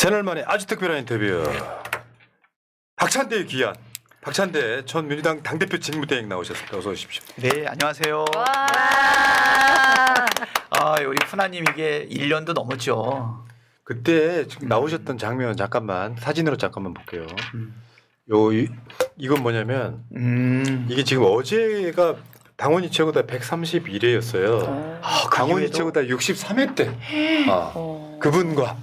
새날 만에 아주 특별한 인터뷰. 박찬대의 귀한 박찬대 전 민주당 당대표 직무대행 나오셨습니다. 어서 오십시오. 네, 안녕하세요. 와. 우리 푸나님 이게 1년도 넘었죠. 그때 지금 나오셨던 장면 잠깐만 사진으로 잠깐만 볼게요. 이건 뭐냐면 이게 지금 어제가 당원이 최고다 131회였어요. 당원이 최고다 63회 때 그분과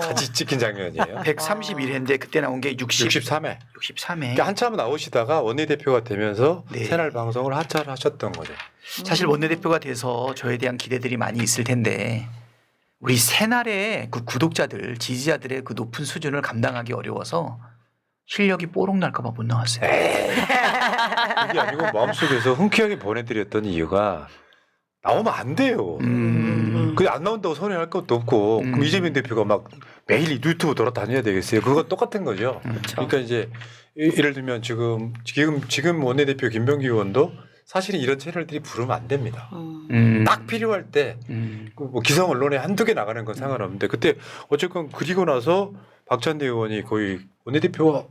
같이 찍힌 장면이에요. 131회인데 그때 나온 게 63회. 63회. 그러니까 한참 나오시다가 원내대표가 되면서 네. 새날 방송을 하차를 하셨던 거죠. 사실 원내대표가 돼서 저에 대한 기대들이 많이 있을 텐데 우리 새날의 그 구독자들, 지지자들의 그 높은 수준을 감당하기 어려워서 실력이 뽀록 날까봐 못 나왔어요. 이게 아니고 마음속에서 흔쾌하게 보내드렸던 이유가 나오면 안 돼요. 그게 안 나온다고 손해할 것도 없고 그럼 이재명 대표가 막 매일 유튜브 돌아다녀야 되겠어요. 그거 똑같은 거죠. 그러니까 이제 예를 들면 지금 원내대표 김병기 의원도 사실은 이런 채널들이 부르면 안 됩니다. 딱 필요할 때 뭐 기성 언론에 한두 개 나가는 건 상관없는데 그때 어쨌건 그리고 나서 박찬대 의원이 거의 원내대표가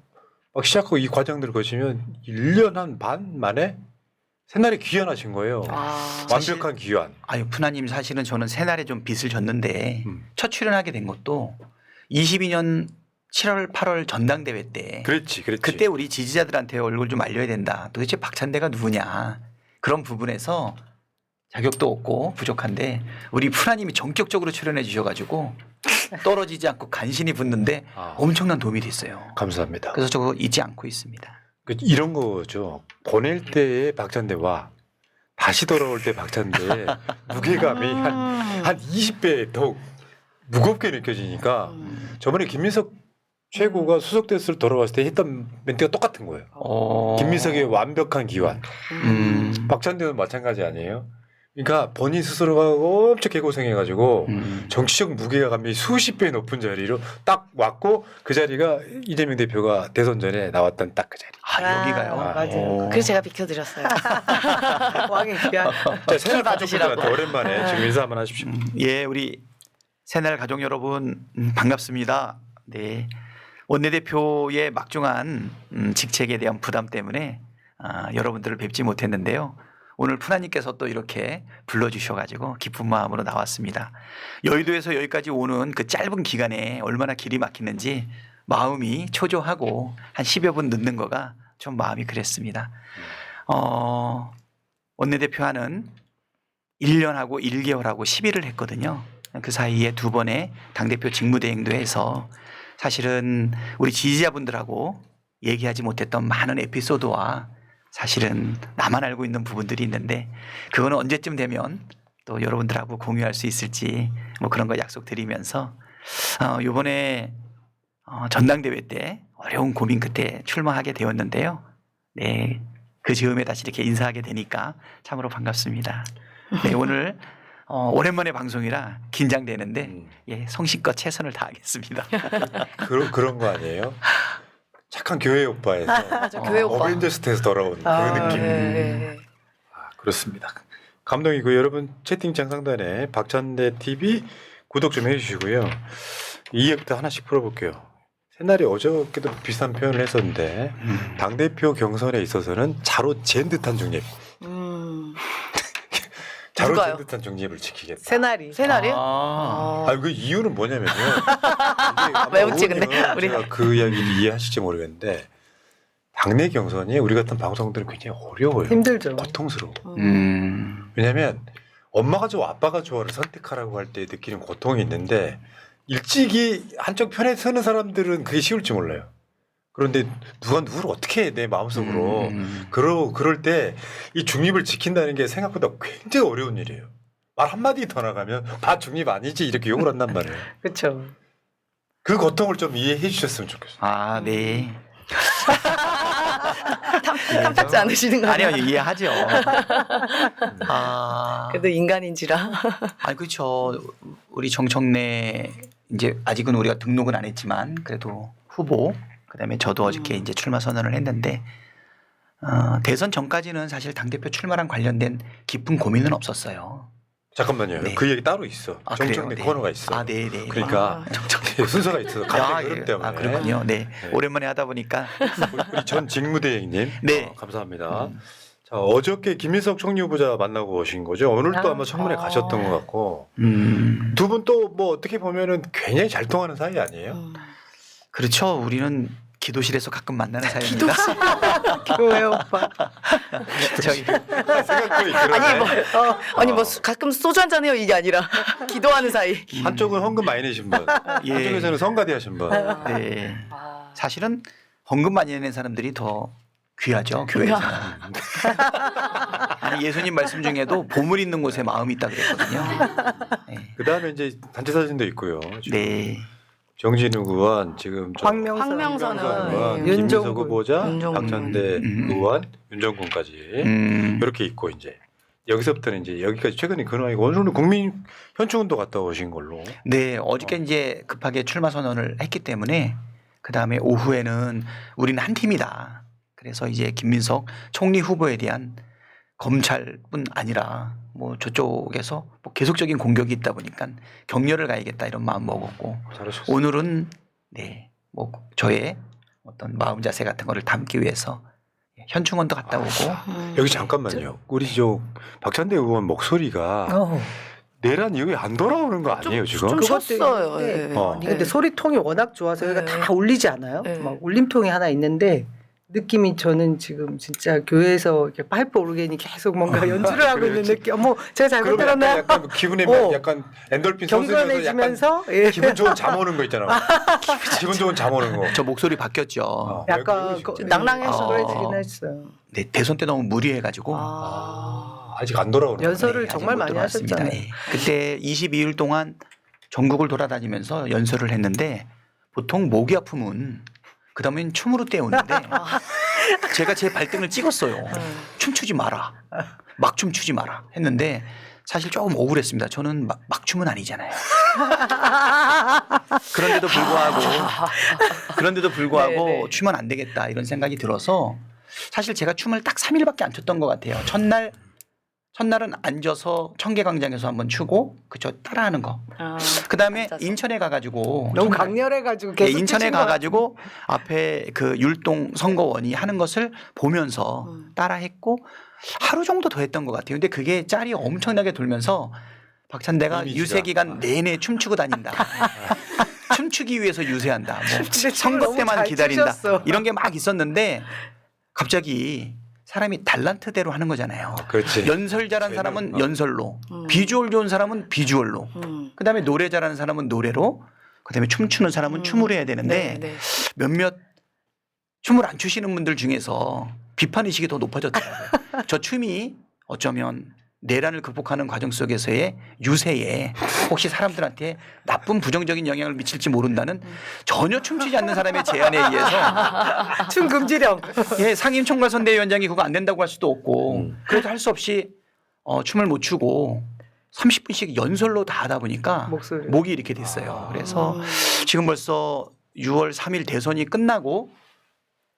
막 시작하고 이 과정들을 거치면 1년 한 반 만에 새날에 귀환하신 거예요. 완벽한 귀환. 아유, 푸나님 사실은 저는 새날에 좀 빚을 졌는데 첫 출연하게 된 것도 22년 7월 8월 전당대회 때 그렇지. 그때 우리 지지자들한테 얼굴 좀 알려야 된다. 도대체 박찬대가 누구냐. 그런 부분에서 자격도 없고 부족한데 우리 푸나님이 전격적으로 출연해 주셔가지고 떨어지지 않고 간신히 붙는데 엄청난 도움이 됐어요. 감사합니다. 그래서 저거 잊지 않고 있습니다. 이런 거죠. 보낼 때의 박찬대와 다시 돌아올 때 박찬대의 무게감이 한 20배 더 무겁게 느껴지니까 저번에 김민석 최고가 수석대스를 돌아왔을 때 했던 멘트가 똑같은 거예요. 김민석의 완벽한 기환. 박찬대는 마찬가지 아니에요? 그러니까 본인 스스로가 엄청 개고생해가지고 정치적 무게감이 수십 배 높은 자리로 딱 왔고 그 자리가 이재명 대표가 대선 전에 나왔던 딱 그 자리. 여기가요? 맞아요. 그래서 제가 비켜드렸어요. 왕의 귀한. 자, 새날 가족분들한테 오랜만에 지금 인사 한번 하십시오. 예, 우리 새날 가족 여러분 반갑습니다. 네, 원내대표의 막중한 직책에 대한 부담 때문에 여러분들을 뵙지 못했는데요. 오늘 푸나님께서 또 이렇게 불러주셔가지고 기쁜 마음으로 나왔습니다. 여의도에서 여기까지 오는 그 짧은 기간에 얼마나 길이 막히는지 마음이 초조하고 한 10여 분 늦는 거가 좀 마음이 그랬습니다. 원내대표 하는 1년하고 1개월하고 10일을 했거든요. 그 사이에 2번의 당대표 직무대행도 해서 사실은 우리 지지자분들하고 얘기하지 못했던 많은 에피소드와 사실은 나만 알고 있는 부분들이 있는데 그거는 언제쯤 되면 또 여러분들하고 공유할 수 있을지 뭐 그런 거 약속드리면서 이번에 전당대회 때 어려운 고민 끝에 출마하게 되었는데요. 네, 그 즈음에 다시 이렇게 인사하게 되니까 참으로 반갑습니다. 네, 오늘 오랜만에 방송이라 긴장되는데 예, 성실껏 최선을 다하겠습니다. 그런 거 아니에요? 착한 교회 오빠에서 맞아, 교회 오빠. 어벤져스에서 돌아온 그 느낌. 네. 그렇습니다. 감동이고 여러분 채팅창 상단에 박찬대 TV 구독 좀 해주시고요. 이 이야기도 하나씩 풀어볼게요. 새날이 어저께도 비슷한 표현을 했었는데 당대표 경선에 있어서는 자로 잰 듯한 중립. 자로 잰 듯한 중립을 지키겠다. 새날이요? 그 이유는 뭐냐면요. 왜 웃지 근데? 우리 제가 그 이야기를 이해하실지 모르겠는데 당내 경선이 우리 같은 방송들은 굉장히 어려워요. 힘들죠. 고통스러워. 왜냐하면 엄마가 좋아 아빠가 좋아를 선택하라고 할 때 느끼는 고통이 있는데 일찍이 한쪽 편에 서는 사람들은 그게 쉬울지 몰라요. 그런데 누가 누구를 어떻게 해 내 마음속으로 그럴 때 이 중립을 지킨다는 게 생각보다 굉장히 어려운 일이에요. 말 한마디 더 나가면 다 중립 아니지 이렇게 욕을 한단 말이에요. 그렇죠. 그 고통을 좀 이해해 주셨으면 좋겠어요. 네. 탐탁지 않으시는 거 아니에요? 아니요, 이해하죠. 그래도 인간인지라. 그렇죠. 우리 정청래 이제 아직은 우리가 등록은 안 했지만 그래도 후보 그다음에 저도 어저께 이제 출마 선언을 했는데 대선 전까지는 사실 당대표 출마랑 관련된 깊은 고민은 없었어요. 잠깐만요. 네. 그 얘기 따로 있어. 아, 정청래 그래요? 코너가 네. 있어. 아, 네, 네. 그러니까 순서가 있어서 갑자기 그런 때문에. 아, 그렇군요. 네. 네. 오랜만에 하다 보니까 우리 전 직무대행님. 네. 감사합니다. 자, 어저께 김민석 총리 후보자 만나고 오신 거죠. 오늘도 아마 청문회 가셨던 것 같고 두 분 또 뭐 어떻게 보면은 굉장히 잘 통하는 사이 아니에요? 그렇죠. 우리는 기도실에서 가끔 만나는 사이입니다. 교회 오빠. 저희 생각보이 그러네. 아니 뭐 가끔 소주 한잔 해요 이게 아니라 기도하는 사이. 한쪽은 헌금 많이 내신 분, 예. 한쪽에서는 성가대 하신 분. 네. 사실은 헌금 많이 내는 사람들이 더 귀하죠. 교회에서는. 아니 예수님 말씀 중에도 보물 있는 곳에 마음이 있다 그랬거든요. 네. 그 다음에 이제 단체 사진도 있고요. 지금 네. 정진욱 의원, 지금 황명선은 의원, 네. 김민석 후보자, 윤종군. 박찬대 의원, 윤정군까지 이렇게 있고 이제 여기서부터는 이제 여기까지 최근에 근황이고 오늘은 국민 현충원도 갔다 오신 걸로. 네, 어저께 이제 급하게 출마 선언을 했기 때문에 그 다음에 오후에는 우리는 한 팀이다. 그래서 이제 김민석 총리 후보에 대한 검찰뿐 아니라 뭐 저쪽에서 뭐 계속적인 공격이 있다 보니까 격려를 가야겠다 이런 마음 먹었고 잘하셨어요. 오늘은 네, 뭐 저의 어떤 마음 자세 같은 거를 담기 위해서 현충원도 갔다 오고 여기 잠깐만요. 우리 저 박찬대 의원 목소리가 내란 이후에 안 돌아오는 거 아니에요 지금? 좀 그것도 쉬었어요. 있는데, 예. 어. 근데 소리통이 워낙 좋아서 여기가 네. 다 울리지 않아요? 네. 막 울림통이 하나 있는데 느낌이 저는 지금 진짜 교회에서 이렇게 파이프 오르겐이 계속 뭔가 연주를 하고 있는 그렇지. 느낌. 뭐 제가 잘못 그러면 들었나요? 약간 기분에 약간 엔돌핀 솟으면서 약간 경건해지면서 예. 기분 좋은 잠 오는 거 있잖아. 기분 좋은 잠 오는 거. 저 목소리 바뀌었죠. 약간 진짜. 낭낭해서 그러지긴 했어요. 네, 대선 때 너무 무리해가지고 아직 안 돌아오는 연설을 네, 아직 정말 못 많이 들어왔습니다. 하셨잖아요. 예. 그때 22일 동안 전국을 돌아다니면서 연설을 했는데 보통 모기 아프면 그다음엔 춤으로 때우는데 제가 제 발등을 찍었어요. 춤추지 마라. 막 춤추지 마라 했는데 사실 조금 억울했습니다. 저는 막 춤은 아니잖아요. 그런데도 불구하고 네, 네. 추면 안 되겠다 이런 생각이 들어서 사실 제가 춤을 딱 3일밖에 안 췄던 것 같아요. 첫날은 앉아서 청계광장에서 한번 추고 그저 따라하는 거. 그다음에 앉아서. 인천에 가가지고 너무 정말 강렬해가지고 네, 계속 인천에 찌신 것 가가지고 앞에 그 율동 선거원이 하는 것을 보면서 따라했고 하루 정도 더 했던 것 같아요. 근데 그게 짤이 엄청나게 돌면서 박찬대가 이미지가. 유세 기간 내내 춤추고 다닌다. 춤추기 위해서 유세한다. 뭐 근데 춤을 선거 너무 때만 잘 기다린다. 추셨어. 이런 게 막 있었는데 갑자기 사람이 달란트대로 하는 거잖아요. 그렇지. 연설 잘한 사람은 연설로, 비주얼 좋은 사람은 비주얼로, 그다음에 노래 잘하는 사람은 노래로, 그다음에 춤추는 사람은 춤으로 해야 되는데 네. 몇몇 춤을 안 추시는 분들 중에서 비판 의식이 더 높아졌더라고요. 저 춤이 어쩌면 내란을 극복하는 과정 속에서의 유세에 혹시 사람들한테 나쁜 부정적인 영향을 미칠지 모른다는 전혀 춤추지 않는 사람의 제안에 의해서 춤 금지령. 예, 상임총괄선대위원장이 그거 안 된다고 할 수도 없고 그래도 할 수 없이 춤을 못 추고 30분씩 연설로 다 하다 보니까 목소리. 목이 이렇게 됐어요. 그래서 지금 벌써 6월 3일 대선이 끝나고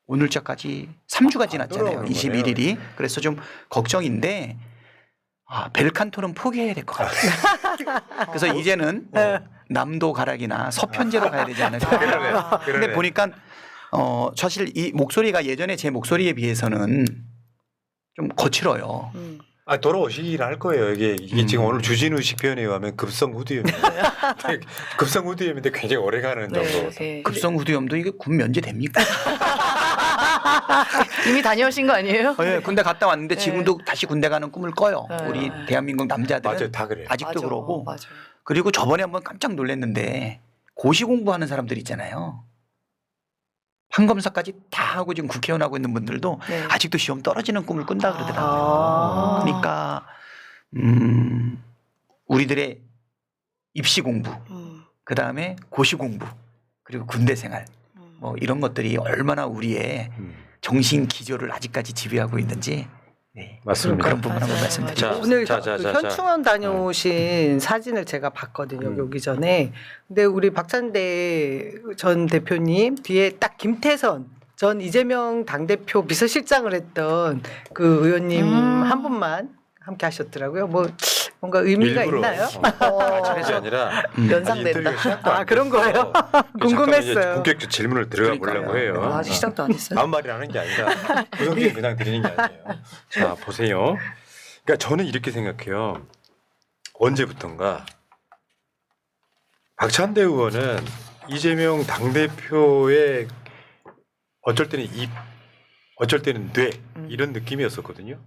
오늘자까지 3주가 지났잖아요. 돌아오는 21일이. 그래서 좀 걱정인데 벨칸토는 포기해야 될 것 같아요. 그래서 이제는 남도 가락이나 서편제로 가야 되지 않을까. 그러네. 근데 보니까 사실 이 목소리가 예전에 제 목소리에 비해서는 좀 거칠어요. 돌아오시긴 할 거예요. 이게 지금 오늘 주진우식 표현에 의하면 급성 후두염이에요. 급성 후두염인데 굉장히 오래가는 정도. 네. 급성 후두염도 이게 군 면제됩니까? 이미 다녀오신 거 아니에요? 예, 군대 갔다 왔는데 지금도 다시 군대 가는 꿈을 꿔요. 네. 우리 대한민국 남자들은 맞아요, 다 그래요. 아직도 맞아. 그러고. 맞아요. 그리고 저번에 한번 깜짝 놀랐는데 고시 공부하는 사람들 있잖아요. 판검사까지 다 하고 지금 국회의원 하고 있는 분들도 네. 아직도 시험 떨어지는 꿈을 꾼다 그러더라고요. 그러니까 우리들의 입시 공부, 그 다음에 고시 공부, 그리고 군대 생활, 뭐 이런 것들이 얼마나 우리의 정신 기조를 아직까지 지배하고 있는지 네. 맞습니다. 그런 부분 한번 맞아요. 말씀드리고 자, 오늘 자, 그 자. 현충원 다녀오신 사진을 제가 봤거든요. 여기 오기 전에. 근데 우리 박찬대 전 대표님 뒤에 딱 김태선 전 이재명 당대표 비서실장을 했던 그 의원님 한 분만 함께 하셨더라고요. 뭐 뭔가 의미가 일부러, 있나요? 그게 아니라 연상된다. 아직 인터뷰가 시작도 안 아, 그런 됐어요. 거예요? 잠깐만 이제 궁금했어요. 본격적 질문을 들어가 보려고 그러니까요. 해요. 아직 시작도 안 했어요. 아무 말이나 하는 게 아니라 구성진 그냥 드리는 게 아니에요. 자 보세요. 그러니까 저는 이렇게 생각해요. 언제부턴가 박찬대 의원은 이재명 당대표의 어쩔 때는 입, 어쩔 때는 뇌 이런 느낌이었었거든요.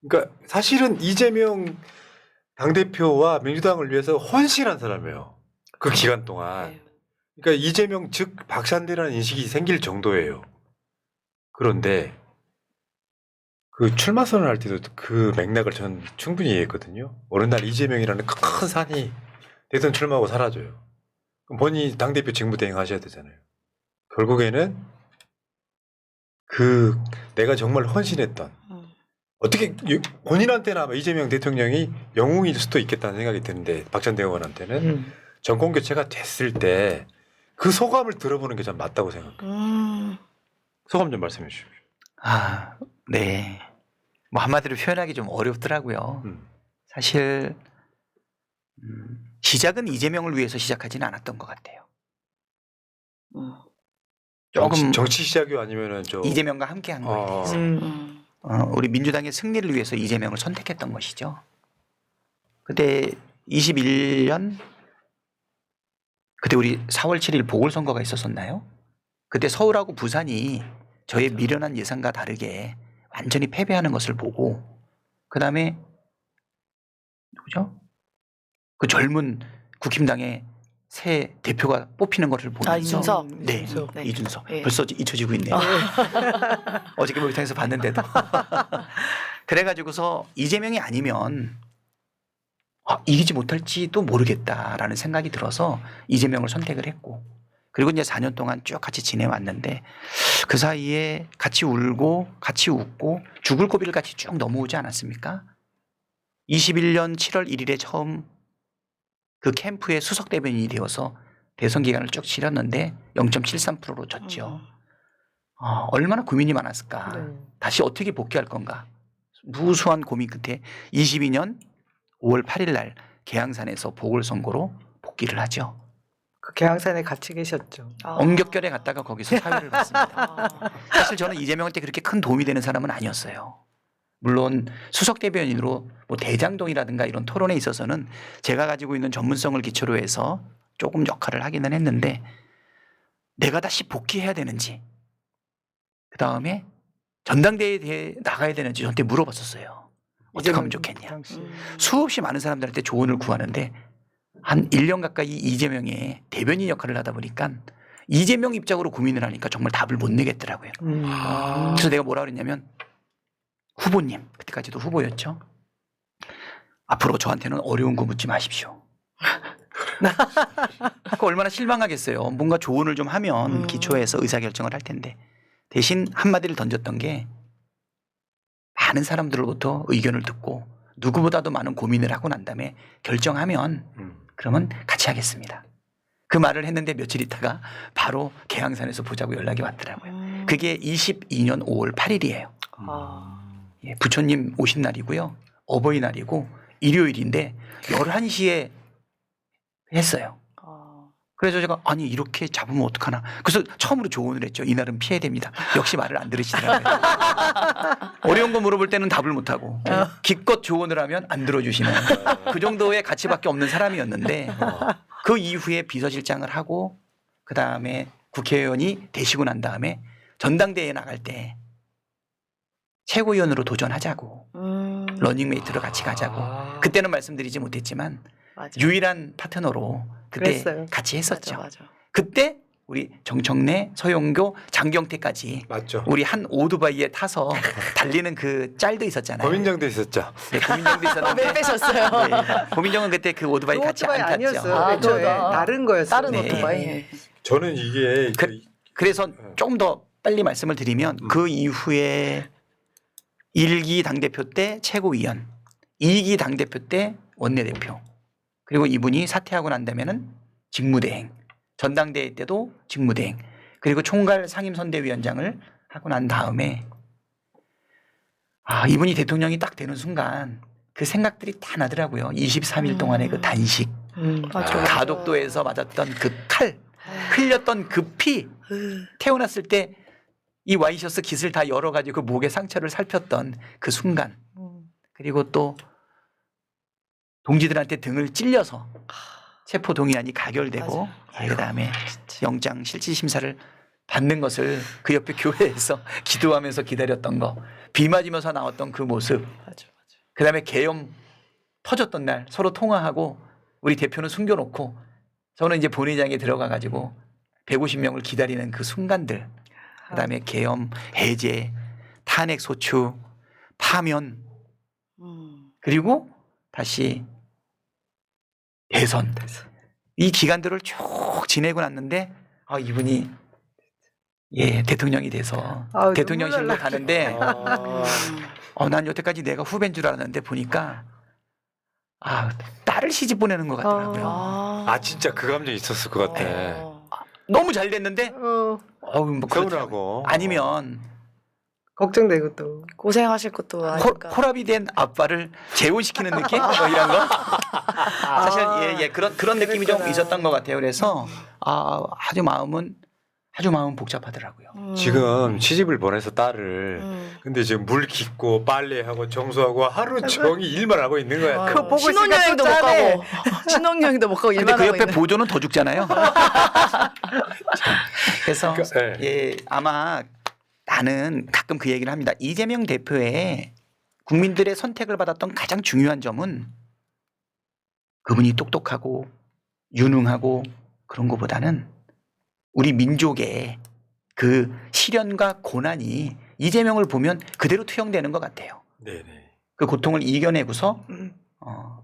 그러니까 사실은 이재명 당대표와 민주당을 위해서 헌신한 사람이에요. 그 기간 동안. 네. 그러니까 이재명 즉 박찬대라는 인식이 생길 정도예요. 그런데 그 출마 선언할 때도 그 맥락을 저는 충분히 이해했거든요. 어느 날 이재명이라는 큰 산이 대선 출마하고 사라져요. 그럼 본인이 당대표 직무대행 하셔야 되잖아요. 결국에는 그 내가 정말 헌신했던 어떻게 본인한테는 아마 이재명 대통령이 영웅일 수도 있겠다는 생각이 드는데 박찬대 의원한테는 정권 교체가 됐을 때 그 소감을 들어보는 게 전 맞다고 생각해요. 소감 좀 말씀해 주십시오. 아, 네. 뭐 한마디로 표현하기 좀 어렵더라고요. 사실 시작은 이재명을 위해서 시작하지는 않았던 것 같아요. 조금 정치 시작이 아니면은 저 이재명과 함께한 거예요. 우리 민주당의 승리를 위해서 이재명을 선택했던 것이죠. 그때 21년 그때 우리 4월 7일 보궐선거가 있었었나요? 그때 서울하고 부산이 저의 미련한 예상과 다르게 완전히 패배하는 것을 보고 그다음에 누구죠? 그 젊은 국힘당의 새 대표가 뽑히는 것을 보면서 이준석? 네, 이준석. 네. 이준석. 네. 벌써 잊혀지고 있네요. 어저께 목욕탕에서 봤는데도. 그래가지고서 이재명이 아니면 이기지 못할지도 모르겠다라는 생각이 들어서 이재명을 선택을 했고 그리고 이제 4년 동안 쭉 같이 지내왔는데 그 사이에 같이 울고 같이 웃고 죽을 고비를 같이 쭉 넘어오지 않았습니까? 21년 7월 1일에 처음 그 캠프의 수석 대변인이 되어서 대선 기간을 쭉 치렀는데 0.73%로 졌죠. 얼마나 고민이 많았을까. 네. 다시 어떻게 복귀할 건가. 무수한 고민 끝에 22년 5월 8일 날 계양산에서 보궐선거로 복귀를 하죠. 그 계양산에 같이 계셨죠. 엉겹결에 갔다가 거기서 사회를 봤습니다. 사실 저는 이재명한테 그렇게 큰 도움이 되는 사람은 아니었어요. 물론 수석 대변인으로 뭐 대장동이라든가 이런 토론에 있어서는 제가 가지고 있는 전문성을 기초로 해서 조금 역할을 하기는 했는데 내가 다시 복귀해야 되는지 그다음에 전당대회에 나가야 되는지 저한테 물어봤었어요. 어떻게 하면 좋겠냐. 당시. 수없이 많은 사람들한테 조언을 구하는데 한 1년 가까이 이재명의 대변인 역할을 하다 보니까 이재명 입장으로 고민을 하니까 정말 답을 못 내겠더라고요. 그래서 내가 뭐라 그랬냐면 후보님, 그때까지도 후보였죠. 앞으로 저한테는 어려운 거 묻지 마십시오. 그 얼마나 실망하겠어요. 뭔가 조언을 좀 하면 기초해서 의사결정을 할 텐데 대신 한마디를 던졌던 게 많은 사람들로부터 의견을 듣고 누구보다도 많은 고민을 하고 난 다음에 결정하면 그러면 같이 하겠습니다. 그 말을 했는데 며칠 있다가 바로 계양산에서 보자고 연락이 왔더라고요. 그게 22년 5월 8일이에요. 예, 부처님 오신 날이고요. 어버이날이고 일요일인데 11시에 했어요. 그래서 제가 아니 이렇게 잡으면 어떡하나. 그래서 처음으로 조언을 했죠. 이날은 피해야 됩니다. 역시 말을 안 들으시더라고요. 어려운 거 물어볼 때는 답을 못하고 기껏 조언을 하면 안 들어주시는 그 정도의 가치밖에 없는 사람이었는데 그 이후에 비서실장을 하고 그다음에 국회의원이 되시고 난 다음에 전당대회에 나갈 때 최고위원으로 도전하자고 러닝메이트로 같이 가자고 그때는 말씀드리지 못했지만 맞아. 유일한 파트너로 그때 그랬어요. 같이 했었죠. 맞아. 그때 우리 정청래, 서영교, 장경태까지 맞죠. 우리 한 오토바이에 타서 달리는 그 짤도 있었잖아요. 고민정도 있었죠. 네, 고민정도 왜 있었는데 빼셨어요? 네, 고민정은 그때 그 오토바이 같이 안 탔죠. 아니었어요. 아, 애초에 그거다. 다른 거였어요. 다른 네. 오토바이. 네. 저는 이게 그래서 좀 더 빨리 말씀을 드리면 그 이후에 1기 당대표 때 최고위원, 2기 당대표 때 원내대표 그리고 이분이 사퇴하고 난 다음에는 직무대행, 전당대회 때도 직무대행 그리고 총괄 상임선대위원장을 하고 난 다음에 이분이 대통령이 딱 되는 순간 그 생각들이 다 나더라고요. 23일 동안의 그 단식, 맞아. 가덕도에서 맞았던 그 칼, 흘렸던 그 피, 태어났을 때 이 와이셔츠 깃을 다 열어가지고 그 목에 상처를 살폈던 그 순간, 그리고 또 동지들한테 등을 찔려서 체포 동의안이 가결되고 그다음에 영장 실질 심사를 받는 것을 그 옆에 교회에서 기도하면서 기다렸던 거, 비 맞으면서 나왔던 그 모습, 그다음에 계엄 터졌던 날 서로 통화하고 우리 대표는 숨겨놓고 저는 이제 본회의장에 들어가 가지고 150명을 기다리는 그 순간들, 그다음에 계엄 해제, 탄핵 소추, 파면, 그리고 다시 대선, 이 기간들을 쭉 지내고 났는데 이분이 대통령이 돼서 아우, 대통령실로 눈물 날라. 가는데 아, 난 여태까지 내가 후배인 줄 알았는데 보니까 딸을 시집 보내는 것 같더라고요. 아 진짜 그 감정이 있었을 것 같아. 너무 잘 됐는데 어, 뭐 그렇더라고요. 서운하고. 아니면 걱정되고 또. 고생하실 것도 아니까. 홀압이 된 아빠를 재혼시키는 느낌? 뭐 이런 거? 사실 그런 느낌이 좀 그랬구나. 있었던 것 같아요. 그래서 아주 마음 복잡하더라고요. 지금 시집을 보내서 딸을 근데 지금 물 깃고 빨래하고 청소하고 하루 종일 일만 하고 있는 거야. 그거 보고 신혼여행도 못 있으니까 또 짠해. 가고 신혼여행도 못 가고 근데 일만 그 하고 옆에 있는. 보조는 더 죽잖아요. 그래서 네. 아마 나는 가끔 그 얘기를 합니다. 이재명 대표의 국민들의 선택을 받았던 가장 중요한 점은 그분이 똑똑하고 유능하고 그런 것보다는 우리 민족의 그 시련과 고난이 이재명을 보면 그대로 투영되는 것 같아요. 네네. 그 고통을 이겨내고서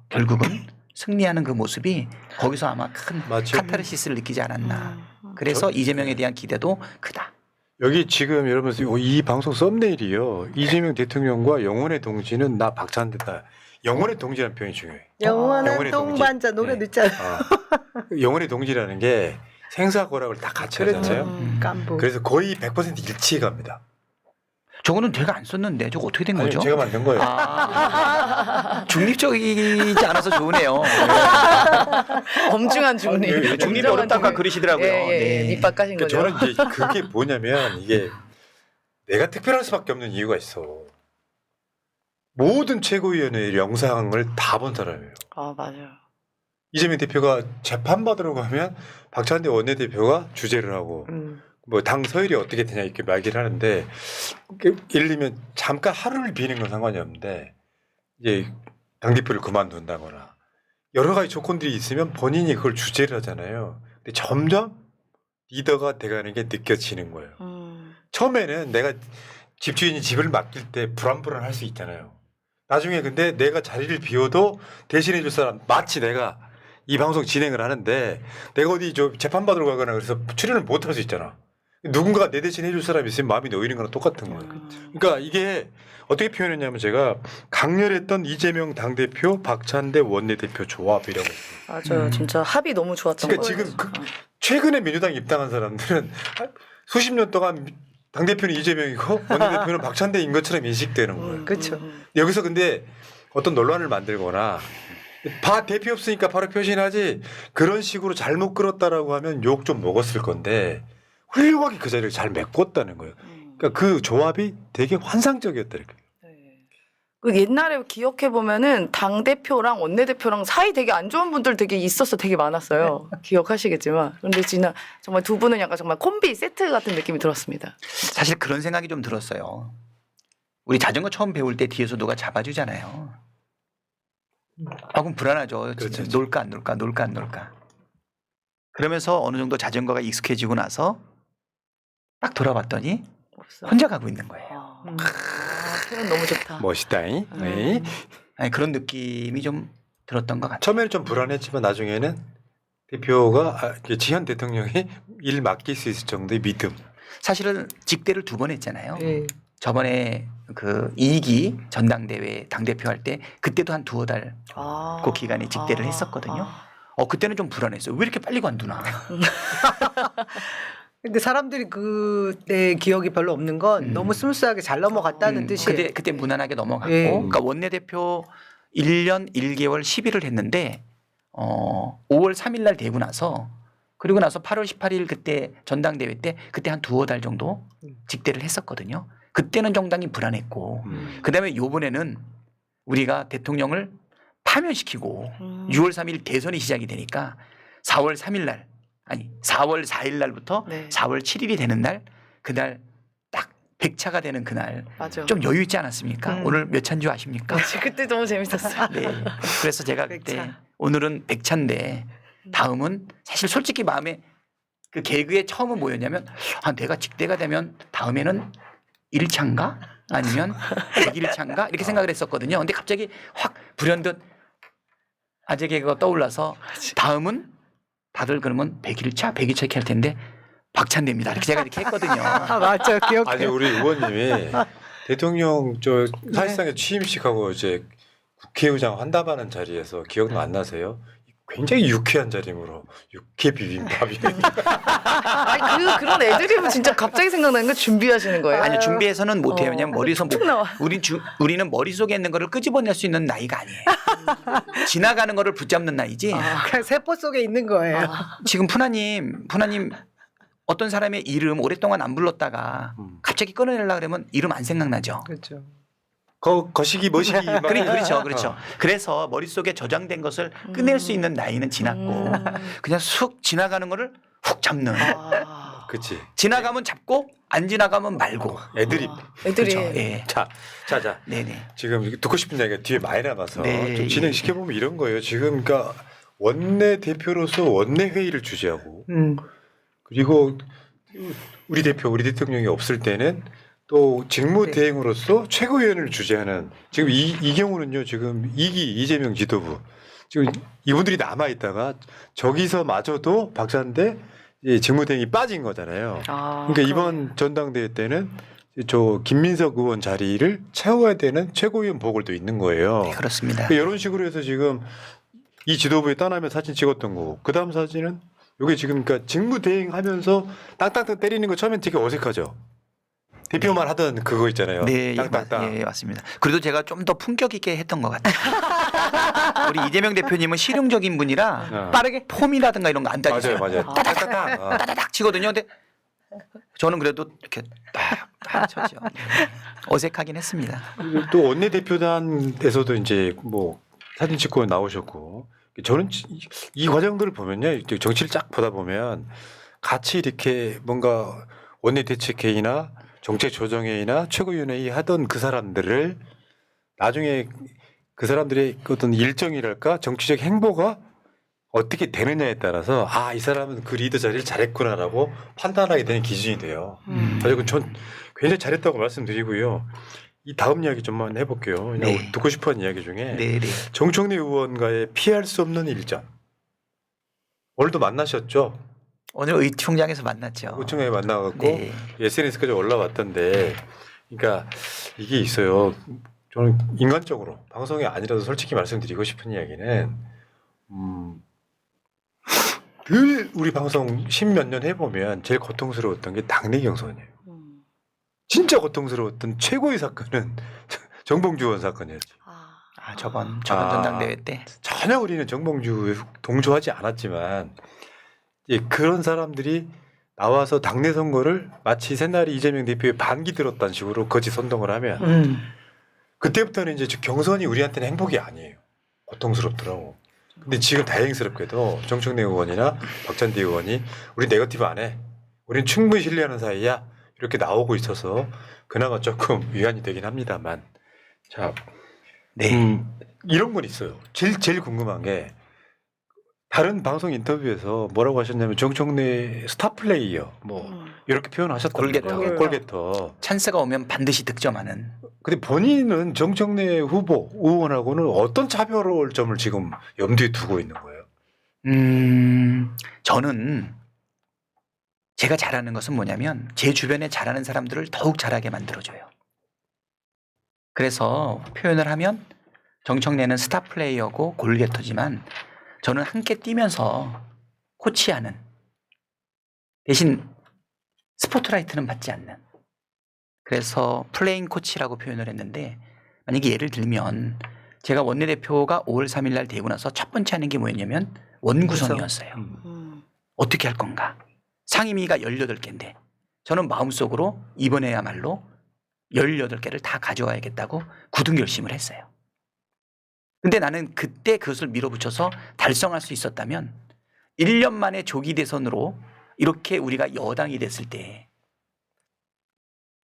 결국은 승리하는 그 모습이 거기서 아마 큰 맞아요. 카타르시스를 느끼지 않았나. 그래서 이재명에 대한 기대도 크다. 여기 지금 여러분 이 방송 썸네일이요. 이재명 대통령과 영혼의 동지는 나 박찬대다. 영혼의 동지라는 표현이 중요해. 영원한 영원의 동반자 동지. 노래 네. 듣잖아. 영혼의 동지라는 게 생사 고락을 다 같이 그렇죠. 하잖아요. 깐부. 그래서 거의 100% 일치해 갑니다. 저거는 제가 안 썼는데 저거 어떻게 된 아니, 거죠? 제가 만든 거예요. 중립적이지 않아서 좋으네요. 엄중한 중립. 예, 중립이 엄중한 어렵다고 중립. 그러시더라고요. 네. 밑밥 까신 그러니까 거죠. 저는 이제 그게 뭐냐면 이게 내가 특별할 수밖에 없는 이유가 있어. 모든 최고위원회의 영상을 다 본 사람이에요. 맞아요. 이재명 대표가 재판받으러 가면 박찬대 원내대표가 주재를 하고 뭐 당 서열이 어떻게 되냐 이렇게 말기를 하는데 예를 들면 잠깐 하루를 비는 건 상관이 없는데 이제 당대표를 그만둔다거나 여러 가지 조건들이 있으면 본인이 그걸 주재를 하잖아요. 근데 점점 리더가 돼가는 게 느껴지는 거예요. 처음에는 내가 집주인이 집을 맡길 때 불안불안할 수 있잖아요. 나중에 근데 내가 자리를 비워도 대신해 줄 사람 마치 내가 이 방송 진행을 하는데 내가 어디 재판받으러 가거나 그래서 출연을 못 할 수 있잖아. 누군가가 내 대신 해줄 사람이 있으면 마음이 놓이는 거랑 똑같은 거예요. 그러니까 이게 어떻게 표현했냐면 제가 강렬했던 이재명 당대표 박찬대 원내대표 조합이라고 했어요. 맞아요. 진짜 합이 너무 좋았던 그러니까 거예요. 지금 최근에 민주당 입당한 사람들은 수십 년 동안 당대표는 이재명이고 원내대표는 박찬대인 것처럼 인식되는 거예요. 그렇죠. 여기서 근데 어떤 논란을 만들거나 대표 없으니까 바로 표신하지 그런 식으로 잘못 끌었다라고 하면 욕 좀 먹었을 건데 훌륭하게 그 자리를 잘 메꿨다는 거예요. 그러니까 그 조합이 되게 환상적이었다 이렇게. 그 옛날에 기억해 보면은 당 대표랑 원내 대표랑 사이 되게 안 좋은 분들 되게 있었어 되게 많았어요. 기억하시겠지만 그런데 지난 정말 두 분은 약간 정말 콤비 세트 같은 느낌이 들었습니다. 사실 그런 생각이 좀 들었어요. 우리 자전거 처음 배울 때 뒤에서 누가 잡아주잖아요. 그럼 불안하죠. 진짜 그렇죠. 놀까 안 놀까, 놀까 안 놀까. 그러면서 어느 정도 자전거가 익숙해지고 나서 딱 돌아봤더니 없어. 혼자 가고 있는 거예요. 표현 너무 좋다. 멋있다잉. 네. 아니, 그런 느낌이 좀 들었던 것 같아요. 처음에는 좀 불안했지만 나중에는 대표가 지현 대통령이 일 맡길 수 있을 정도의 믿음. 사실은 직대를 2번 했잖아요. 네. 저번에 그 2기 전당대회 당대표 할 때 그때도 한 2-5달 그 기간에 직대를 했었거든요. 그때는 좀 불안했어요. 왜 이렇게 빨리 관두나. 근데 사람들이 그때 기억이 별로 없는 건 너무 스무스하게 잘 넘어갔다는 뜻이에요. 그때 무난하게 넘어갔고, 예. 그러니까 원내대표 1년 1개월 10일을 했는데 5월 3일 날 되고 나서 그리고 나서 8월 18일 그때 전당대회 때 그때 한 두어 달 정도 직대를 했었거든요. 그때는 정당이 불안했고 그다음에 요번에는 우리가 대통령을 파면시키고 6월 3일 대선이 시작이 되니까 4월 3일 날 아니 4월 4일 날부터 네. 4월 7일이 되는 날 그날 딱 100차가 되는 그날 맞아. 좀 여유 있지 않았습니까? 오늘 몇 차인 줄 아십니까? 그때 너무 재밌었어요. 네. 그래서 제가 그때 100차. 오늘은 100차인데 다음은 사실 솔직히 마음에 그 개그에 처음은 뭐였냐면 내가 직대가 되면 다음에는 1차인가? 아니면 101차인가? 이렇게 생각을 했었거든요. 근데 갑자기 확 불현듯 아재 개그가 떠올라서 다음은 다들 그러면 101차, 102차 이렇게 할 텐데 박찬대입니다. 이렇게 제가 이렇게 했거든요. 맞아요. 기억해. 아니 우리 의원님이 대통령 저 사실상의 취임식하고 이제 국회의장 환담하는 자리에서 기억 안 나세요? 굉장히 유쾌한 자림으로 육회 비빔밥이 아니 그런 애드립은 진짜 갑자기 생각나는 거 준비하시는 거예요? 아니 준비해서는 못해요. 왜냐면 머리에서 툭 나와. 우리는 머릿속에 있는 거를 끄집어낼 수 있는 나이가 아니에요. 지나가는 거를 붙잡는 나이지. 그냥 세포 속에 있는 거예요. 지금 푸나님 어떤 사람의 이름 오랫동안 안 불렀다가 갑자기 꺼내려고 그러면 이름 안 생각나죠. 그렇죠. 거시기 머시기 막 그렇죠. 그래서 머릿속에 저장된 것을 꺼낼 수 있는 나이는 지났고 그냥 쑥 지나가는 거를 훅 잡는. 그치. 지나가면 잡고 안 지나가면 말고. 애드립. 애들이 그렇죠. 예. 자. 네네. 지금 듣고 싶은 이야기가 뒤에 많이 남아서 네, 좀 진행시켜보면 이런 거예요. 지금 그러니까 원내 대표로서 원내 회의를 주재하고 그리고 우리 대통령이 없을 때는 또 직무대행으로서 최고위원을 주재하는 지금 이 경우는요. 지금 이재명 지도부 지금 이분들이 남아 있다가 저기서마저도 박찬대 직무대행이 빠진 거잖아요. 그러니까 이번 전당대회 때는 저 김민석 의원 자리를 채워야 되는 최고위원 보궐도 있는 거예요. 네, 그렇습니다. 그러니까 이런 식으로 해서 지금 이 지도부에 떠나면 사진 찍었던 거고 그 다음 사진은 이게 지금 그러니까 직무대행하면서 땅땅땅 때리는 거 처음엔 되게 어색하죠. 대표만 하던 그거 있잖아요. 네, 땅땅땅. 예, 맞습니다. 그래도 제가 좀 더 품격 있게 했던 것 같아요. 우리 이재명 대표님은 실용적인 분이라 빠르게 폼이라든가 이런 거 안 따지세요. 맞아요. 땅땅땅. 따다닥 치거든요. 근데 저는 그래도 이렇게 딱 쳤죠. 어색하긴 했습니다. 그리고 또 원내대표단에서도 이제 뭐 사진 찍고 나오셨고 저는 이 과정들을 보면요. 이제 정치를 쫙 보다 보면 같이 이렇게 뭔가 원내대책회의나 정책조정회의나 최고위원회의 하던 그 사람들을 나중에 그 사람들의 어떤 일정이랄까 정치적 행보가 어떻게 되느냐에 따라서 이 사람은 그 리더 자리를 잘했구나라고 판단하게 되는 기준이 돼요. 그리고 전 굉장히 잘했다고 말씀드리고요. 이 다음 이야기 좀만 해볼게요. 그냥 네. 듣고 싶어하는 이야기 중에 네. 정청래 의원과의 피할 수 없는 일전. 오늘도 만나셨죠? 오늘 의총장에서 만났죠. 의총에 만나갖고 네. SNS까지 올라왔던데, 그러니까 이게 있어요. 저는 인간적으로 방송이 아니라도 솔직히 말씀드리고 싶은 이야기는 늘 우리 방송 10몇 년 해보면 제일 고통스러웠던 게 당내 경선이에요. 진짜 고통스러웠던 최고의 사건은 정봉주 의원 사건이었죠. 저번 전당대회 때. 전혀 우리는 정봉주에 동조하지 않았지만 그런 사람들이 나와서 당내 선거를 마치 새날이 이재명 대표의 반기 들었다는 식으로 거짓 선동을 하면 그때부터는 이제 경선이 우리한테는 행복이 아니에요. 고통스럽더라고. 근데 지금 다행스럽게도 정청래 의원이나 박찬대 의원이 우리 네거티브 안 해. 우리는 충분히 신뢰하는 사이야. 이렇게 나오고 있어서 그나마 조금 위안이 되긴 합니다만. 자, 네. 이런 건 있어요. 제일 궁금한 게 다른 방송 인터뷰에서 뭐라고 하셨냐면 정청래 스타 플레이어 뭐 이렇게 표현하셨다고. 골게터. 찬스가 오면 반드시 득점하는. 근데 본인은 정청래 후보 의원하고는 어떤 차별점을 지금 염두에 두고 있는 거예요? 저는 제가 잘하는 것은 뭐냐면 제 주변에 잘하는 사람들을 더욱 잘하게 만들어줘요. 그래서 표현을 하면 정청래는 스타 플레이어고 골게터지만 저는 함께 뛰면서 코치하는 대신 스포트라이트는 받지 않는. 그래서 플레잉 코치라고 표현을 했는데 만약에 예를 들면 제가 원내대표가 5월 3일 날 되고 나서 첫 번째 하는 게 뭐였냐면 원구성이었어요. 어떻게 할 건가? 상임위가 18개인데 저는 마음속으로 이번에야말로 18개를 다 가져와야겠다고 굳은 결심을 했어요. 근데 나는 그때 그것을 밀어붙여서 달성할 수 있었다면 1년 만에 조기 대선으로 이렇게 우리가 여당이 됐을 때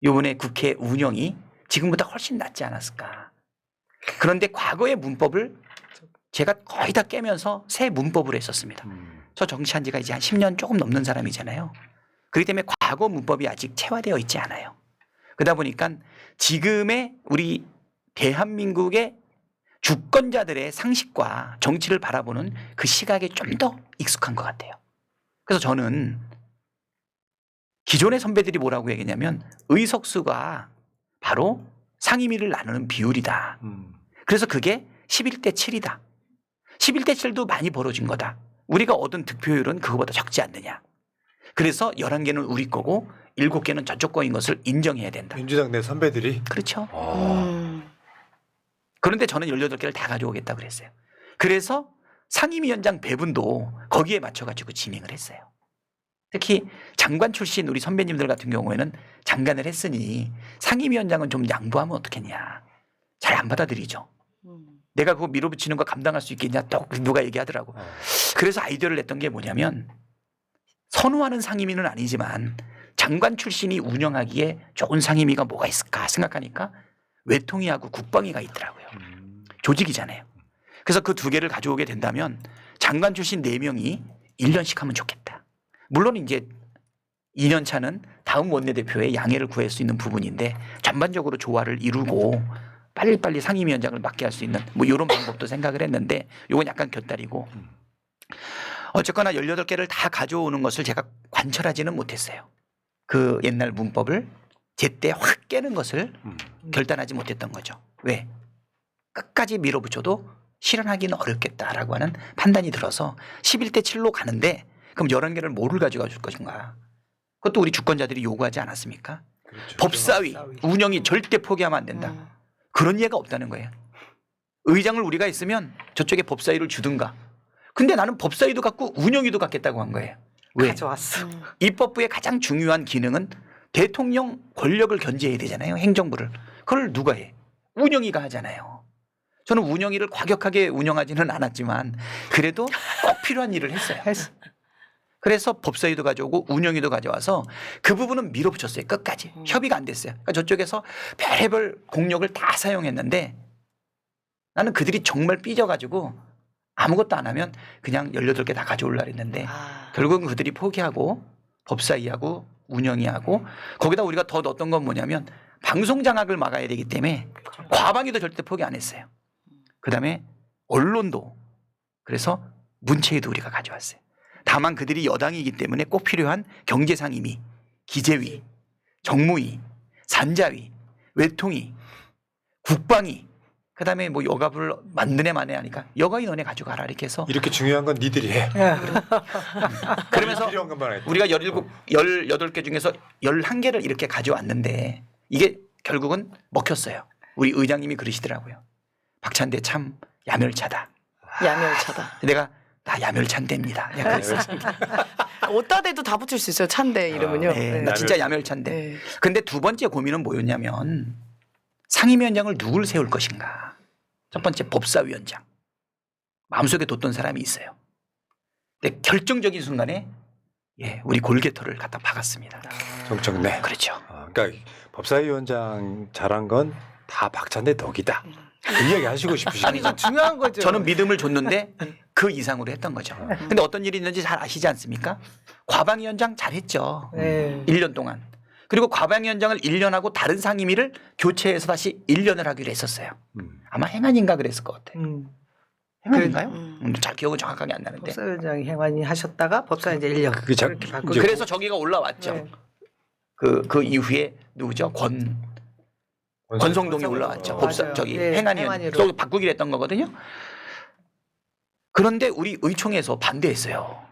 이번에 국회 운영이 지금보다 훨씬 낫지 않았을까. 그런데 과거의 문법을 제가 거의 다 깨면서 새 문법으로 했었습니다. 저 정치한 지가 이제 한 10년 조금 넘는 사람이잖아요. 그렇기 때문에 과거 문법이 아직 체화되어 있지 않아요. 그러다 보니까 지금의 우리 대한민국의 주권자들의 상식과 정치를 바라보는 그 시각에 좀 더 익숙한 것 같아요. 그래서 저는 기존의 선배들이 뭐라고 얘기했냐면 의석수가 바로 상임위를 나누는 비율이다. 그래서 그게 11대 7이다. 11대 7도 많이 벌어진 거다. 우리가 얻은 득표율은 그거보다 적지 않느냐. 그래서 11개는 우리 거고 7개는 저쪽 거인 것을 인정해야 된다. 민주당 내 선배들이 그렇죠. 아, 그런데 저는 18개를 다 가져오겠다고 그랬어요. 그래서 상임위원장 배분도 거기에 맞춰가지고 진행을 했어요. 특히 장관 출신 우리 선배님들 같은 경우에는 장관을 했으니 상임위원장은 좀 양보하면 어떻겠냐. 잘 안 받아들이죠. 내가 그거 밀어붙이는 거 감당할 수 있겠냐 또 누가 얘기하더라고. 그래서 아이디어를 냈던 게 뭐냐면 선호하는 상임위는 아니지만 장관 출신이 운영하기에 좋은 상임위가 뭐가 있을까 생각하니까 외통위하고 국방위가 있더라고요. 조직이잖아요. 그래서 그 2개를 가져오게 된다면 장관 출신 4명이 1년씩 하면 좋겠다. 물론 이제 2년 차는 다음 원내대표의 양해를 구할 수 있는 부분인데 전반적으로 조화를 이루고 빨리빨리 상임위원장을 맡게 할 수 있는 뭐 이런 방법도 생각을 했는데 이건 약간 곁다리고 어쨌거나 18개를 다 가져오는 것을 제가 관철하지는 못했어요. 그 옛날 문법을 제때 확 깨는 것을 결단하지 못했던 거죠. 왜? 끝까지 밀어붙여도 실현하기는 어렵겠다라고 하는 판단이 들어서 11대 7로 가는데 그럼 11개를 뭐를 가져가 줄 것인가. 그것도 우리 주권자들이 요구하지 않았습니까? 그렇죠. 법사위, 운영이 절대 포기하면 안 된다. 그런 예가 없다는 거예요. 의장을 우리가 있으면 저쪽에 법사위를 주든가. 근데 나는 법사위도 갖고 운영위도 갖겠다고 한 거예요. 왜? 가져왔어. 입법부의 가장 중요한 기능은 대통령 권력을 견제해야 되잖아요. 행정부를. 그걸 누가 해? 운영위가 하잖아요. 저는 운영위를 과격하게 운영하지는 않았지만 그래도 꼭 필요한 일을 했어요. 그래서 법사위도 가져오고 운영위도 가져와서 그 부분은 밀어붙였어요. 끝까지. 협의가 안 됐어요. 그러니까 저쪽에서 별의별 공력을 다 사용했는데 나는 그들이 정말 삐져가지고 아무것도 안 하면 그냥 18개 다 가져오려고 했는데 결국은 그들이 포기하고 법사위하고 운영위하고 거기다 우리가 더 넣었던 건 뭐냐면 방송 장악을 막아야 되기 때문에 과방위도 절대 포기 안 했어요. 그다음에 언론도 그래서 문체위도 우리가 가져왔어요. 다만 그들이 여당이기 때문에 꼭 필요한 경제상임위, 기재위, 정무위, 산자위, 외통위, 국방위 그다음에 뭐 여가부를 만드네 마네 하니까 여가위 너네 가져가라 이렇게 해서 이렇게 중요한 건 니들이 해. 그러면서 필요한 것만 해. 우리가 18개 중에서 11개를 이렇게 가져왔는데 이게 결국은 먹혔어요. 우리 의장님이 그러시더라고요. 박찬대 참 야멸차다. 야멸차다. 내가 나 야멸찬대입니다. 내가 그랬어요. 어디다 대도 다 붙일 수 있어요. 찬대 이름은요. 네, 나 진짜 야멸찬대. 네. 근데 두 번째 고민은 뭐였냐면 상임위원장을 누굴 세울 것인가. 첫 번째 법사위원장. 마음속에 뒀던 사람이 있어요. 근데 결정적인 순간에 우리 골개털을 갖다 박았습니다. 정청래. 그렇죠. 그러니까 법사위원장 잘한 건 다 박찬대 덕이다. 그 이야기 하시고 싶으시죠? 아니죠. 중요한 거죠. 저는 믿음을 줬는데 그 이상으로 했던 거죠. 근데 어떤 일이 있는지 잘 아시지 않습니까? 과방위원장 잘했죠. 네. 1년 동안. 그리고 과방위원장을 1년 하고 다른 상임위를 교체해서 다시 1년을 하기로 했었어요. 아마 행안인가 그랬을 것 같아요. 행안인가요? 잘 기억은 정확하게 안 나는데. 법사위원장이 행안위 하셨다가 법사위 이제 1년 그게 자- 그렇게 바꾸고. 그래서 저기가 올라왔죠. 네. 그 이후에 누구죠? 권성동이 올라왔죠. 맞아요. 법사 저기 네, 행안위원 행안위로. 또 바꾸기로 했던 거거든요. 그런데 우리 의총에서 반대했어요.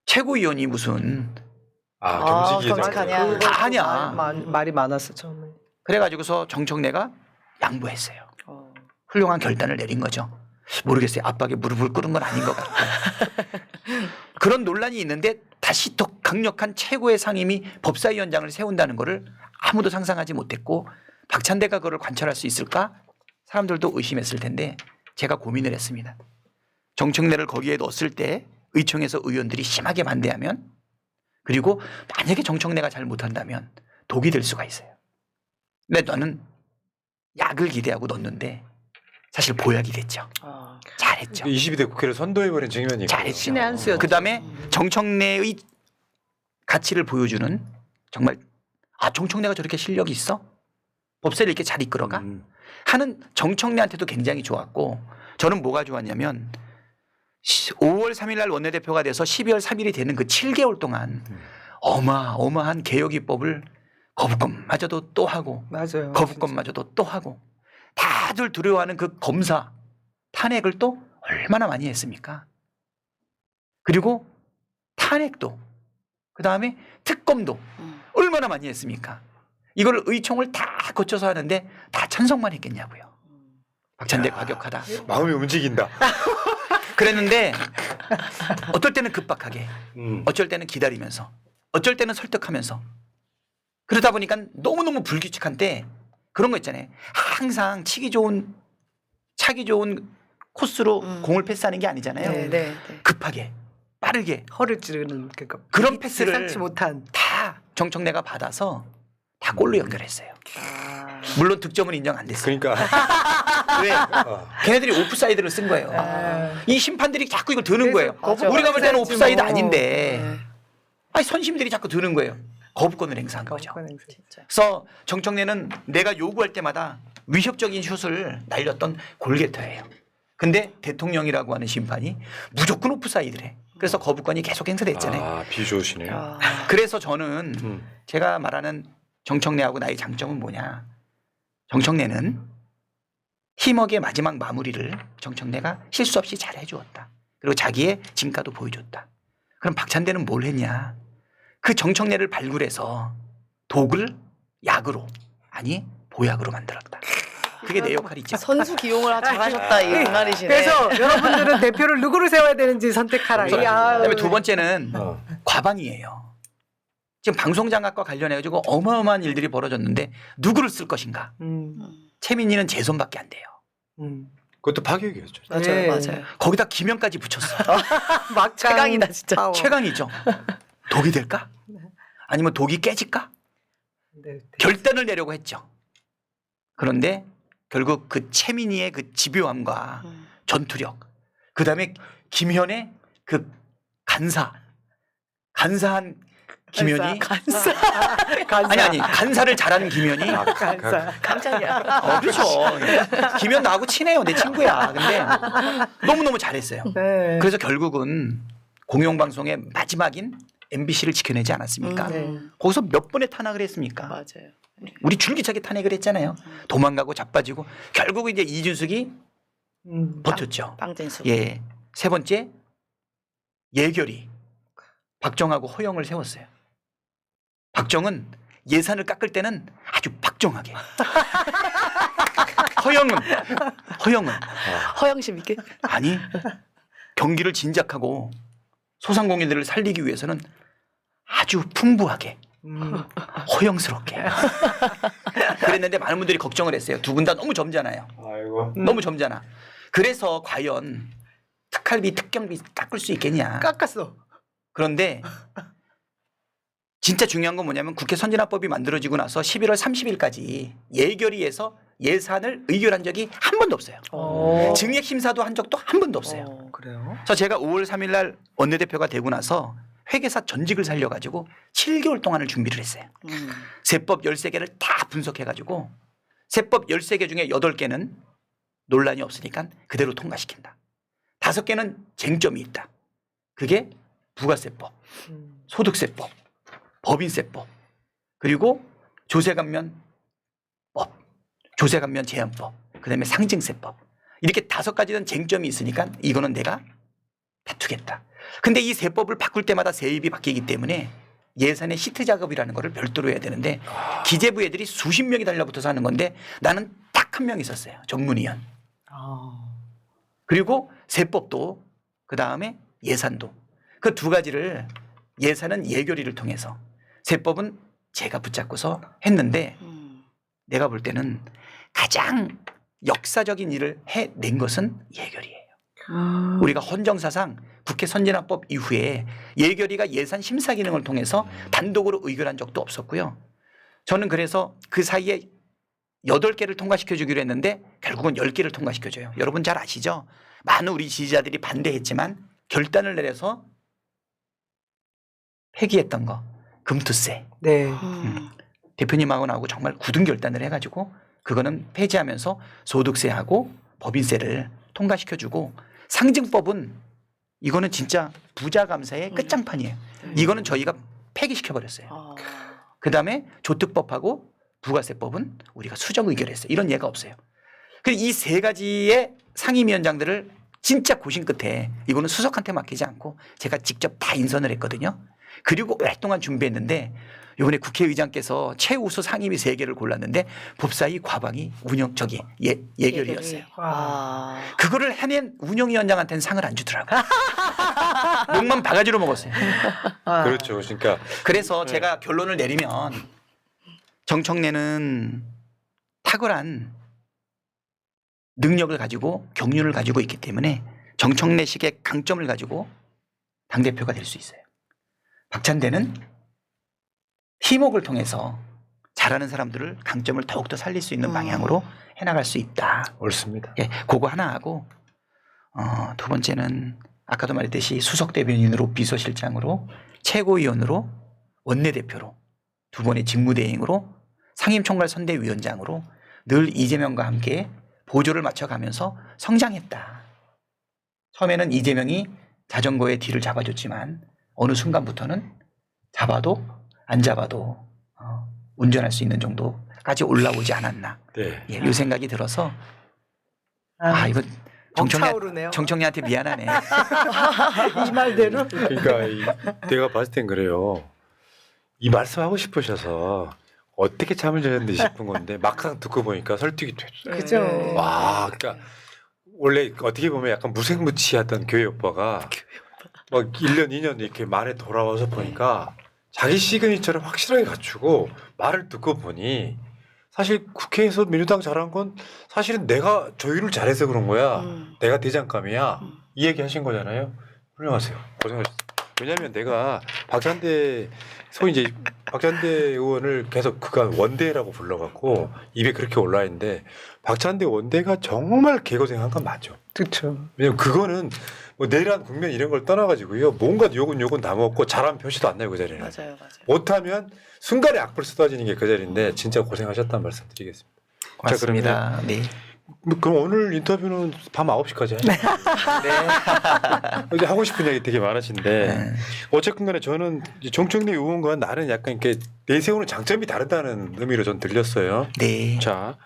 최고위원이 무슨 경직이 경직하냐. 되잖아요. 다 하냐. 말이 많았어 처음에. 그래가지고서 정청래가 양보했어요. 훌륭한 결단을 내린 거죠. 모르겠어요. 압박에 무릎을 꿇은 건 아닌 것 같고. 그런 논란이 있는데 다시 더 강력한 최고의 상임위 법사위원장을 세운다는 거를 아무도 상상하지 못했고 박찬대가 그걸 관철할 수 있을까? 사람들도 의심했을 텐데 제가 고민을 했습니다. 정청래를 거기에 넣었을 때 의총에서 의원들이 심하게 반대하면 그리고 만약에 정청래가 잘 못한다면 독이 될 수가 있어요. 근데 나는 약을 기대하고 넣었는데 사실 보약이 됐죠. 잘했죠. 22대 국회를 선도해버린 측면이 있고. 잘했죠. 신의 한 수였죠. 그다음에 정청래의 가치를 보여주는 정말 정청래가 저렇게 실력이 있어? 법사를 이렇게 잘 이끌어가? 하는 정청래한테도 굉장히 좋았고 저는 뭐가 좋았냐면 5월 3일 날 원내대표가 돼서 12월 3일이 되는 그 7개월 동안 어마어마한 개혁 입법을 거부권마저도 또 하고 맞아요. 거부권마저도 또 하고 다들 두려워하는 그 검사 탄핵을 또 얼마나 많이 했습니까? 그리고 탄핵도 그다음에 특검도 얼마나 많이 했습니까? 이걸 의총을 다 거쳐서 하는데 다 찬성만 했겠냐고요. 박찬대 과격하다. 마음이 움직인다. 그랬는데 어떨 때는 급박하게 어쩔 때는 기다리면서 어쩔 때는 설득하면서 그러다 보니까 너무너무 불규칙한 때 그런 거 있잖아요. 항상 차기 좋은 코스로 공을 패스하는 게 아니잖아요. 네, 네, 네. 급하게 빠르게 허를 찌르는 그러니까 그런 패스를 예상치 못한. 다 정청래가 받아서 다 골로 연결했어요. 물론 득점은 인정 안 됐어요. 그러니까 왜? 걔네들이 오프사이드를 쓴 거예요. 이 심판들이 자꾸 이걸 드는 거예요. 맞아, 우리가 볼 때는 맞아야지 오프사이드 뭐. 아닌데 네. 아니 선심들이 자꾸 드는 거예요. 거부권을 행사한 거죠. 진짜. 그래서 정청래는 내가 요구할 때마다 위협적인 슛을 날렸던 골게터예요. 근데 대통령이라고 하는 심판이 무조건 오프사이드래. 그래서 거부권이 계속 행사됐잖아요. 비주시네요. 그래서 저는 제가 말하는 정청래하고 나의 장점은 뭐냐. 정청래는 힘억의 마지막 마무리를 정청래가 실수 없이 잘 해주었다. 그리고 자기의 진가도 보여줬다. 그럼 박찬대는 뭘 했냐. 그 정청래를 발굴해서 독을 약으로 아니 보약으로 만들었다. 그게 내 역할이죠. 선수 기용을 잘하셨다 이 말이시네. 그래서 여러분들은 대표를 누구를 세워야 되는지 선택하라. 그다음에 두 번째는 과방이에요. 지금 방송장악과 관련해가지고 어마어마한 일들이 벌어졌는데 누구를 쓸 것인가. 최민희는 제 손밖에 안 돼요. 그것도 파격이었죠. 맞아요, 네. 맞아요. 거기다 김영까지 붙였어. 막 최강이다, 진짜. 파워. 최강이죠. 독이 될까? 아니면 독이 깨질까? 네. 결단을 내려고 했죠. 그런데 결국 그 최민희의 그 집요함과 전투력, 그 다음에 김현의 그 간사한 김현이 아니 간사를 잘하는 김현이 깜짝이야. 그렇죠. 김현 나하고 친해요. 내 친구야. 근데 너무너무 잘했어요. 네. 그래서 결국은 공영방송의 마지막인 MBC를 지켜내지 않았습니까? 거기서 몇 번의 탄핵을 했습니까? 맞아요. 우리 줄기차게 탄핵을 했잖아요. 도망가고 자빠지고 결국은 이제 이준석이 버텼죠. 빵진수. 예. 세 번째 예결위 박정하고 허영을 세웠어요. 박정은 예산을 깎을 때는 아주 박정하게. 허영은 허영심 있게. 아니 경기를 진작하고 소상공인들을 살리기 위해서는 아주 풍부하게 허영스럽게 그랬는데 많은 분들이 걱정을 했어요. 두 분 다 너무 점잖아요. 아이고. 너무 점잖아. 그래서 과연 특활비 특경비 깎을 수 있겠냐. 깎았어. 그런데 진짜 중요한 건 뭐냐면 국회 선진화법이 만들어지고 나서 11월 30일까지 예결위에서 예산을 의결한 적이 한 번도 없어요. 증액 심사도 한 적도 한 번도 없어요. 그래요? 그래서 제가 5월 3일 날 원내대표가 되고 나서 회계사 전직을 살려가지고 7개월 동안을 준비를 했어요. 세법 13개를 다 분석해가지고 세법 13개 중에 8개는 논란이 없으니까 그대로 통과시킨다. 5개는 쟁점이 있다. 그게 부가세법, 소득세법, 법인세법, 그리고 조세감면법, 조세감면 제한법, 그다음에 상증세법. 이렇게 5가지는 쟁점이 있으니까 이거는 내가 다투겠다. 근데 이 세법을 바꿀 때마다 세입이 바뀌기 때문에 예산의 시트 작업이라는 거를 별도로 해야 되는데 기재부 애들이 수십 명이 달라붙어서 하는 건데 나는 딱 한 명 있었어요. 전문위원. 그리고 세법도 그다음에 예산도 그 두 가지를 예산은 예결위를 통해서 세법은 제가 붙잡고서 했는데 내가 볼 때는 가장 역사적인 일을 해낸 것은 예결위예요. 우리가 헌정사상 국회 선진화법 이후에 예결위가 예산 심사 기능을 통해서 단독으로 의결한 적도 없었고요. 저는 그래서 그 사이에 8개를 통과시켜 주기로 했는데 결국은 10개를 통과시켜 줘요. 여러분 잘 아시죠? 많은 우리 지지자들이 반대했지만 결단을 내려서 폐기했던 거 금투세. 네. 대표님하고 나하고 정말 굳은 결단을 해가지고 그거는 폐지하면서 소득세하고 법인세를 통과시켜주고 상증법은 이거는 진짜 부자 감사의 끝장판이에요. 이거는 저희가 폐기시켜버렸어요. 그다음에 조특법하고 부가세법은 우리가 수정 의결했어요. 이런 예가 없어요. 이 세 가지의 상임위원장들을 진짜 고심 끝에 이거는 수석한테 맡기지 않고 제가 직접 다 인선을 했거든요. 그리고 오랫동안 준비했는데 이번에 국회의장께서 최우수 상임위 3개를 골랐는데 법사위 과방위 예결위였어요. 그거를 해낸 운영위원장한테는 상을 안 주더라고요. 욕만 바가지로 먹었어요. 그렇죠. 그러니까 그래서 제가 결론을 내리면 정청래는 탁월한 능력을 가지고 경륜을 가지고 있기 때문에 정청래식의 강점을 가지고 당대표가 될 수 있어요. 박찬대는 팀웍을 통해서 잘하는 사람들을 강점을 더욱더 살릴 수 있는 방향으로 해나갈 수 있다. 옳습니다. 예, 그거 하나 하고 두 번째는 아까도 말했듯이 수석 대변인으로 비서실장으로 최고위원으로 원내대표로 두 번의 직무대행으로 상임총괄 선대위원장으로 늘 이재명과 함께 보조를 맞춰가면서 성장했다. 처음에는 이재명이 자전거에 뒤를 잡아줬지만 어느 순간부터는 잡아도 안 잡아도 운전할 수 있는 정도까지 올라오지 않았나. 네. 예, 이 생각이 들어서 이거 벅차오르네요. 정청래한테 미안하네. 이 말대로. 그러니까 내가 봤을 땐 그래요. 이 말씀하고 싶으셔서 어떻게 잠을 자셨는지 싶은 건데 막상 듣고 보니까 설득이 됐어요. 그죠. 와, 그러니까 원래 어떻게 보면 약간 무색무취하던 교회 오빠가 막 1년, 2년 이렇게 말에 돌아와서 보니까 자기 시그니처를 확실하게 갖추고 말을 듣고 보니 사실 국회에서 민주당 잘한 건 사실은 내가 조율을 잘해서 그런 거야. 내가 대장감이야. 이 얘기 하신 거잖아요. 훌륭하세요. 고생하셨어요. 왜냐하면 내가 소위 이제 박찬대 의원을 계속 그간 원대라고 불러갖고 입에 그렇게 올라 있는데 박찬대 원대가 정말 개고생한 건 맞죠. 그렇죠. 왜냐면 그거는 뭐 내란 국면 이런 걸 떠나가지고요. 뭔가 욕은 다 먹고 잘한 표시도 안 나요 그 자리는. 맞아요. 못하면 순간에 악플 쏟아지는 게 그 자리인데 진짜 고생하셨다는 말씀드리겠습니다. 고맙습니다. 네. 그럼 오늘 인터뷰는 밤 9시까지 하죠. 네. 이제 하고 싶은 얘기 되게 많으신데 어쨌든 간에 저는 정청래 의원과 나는 약간 이렇게 내세우는 장점이 다르다는 의미로 전 들렸어요. 네. 자,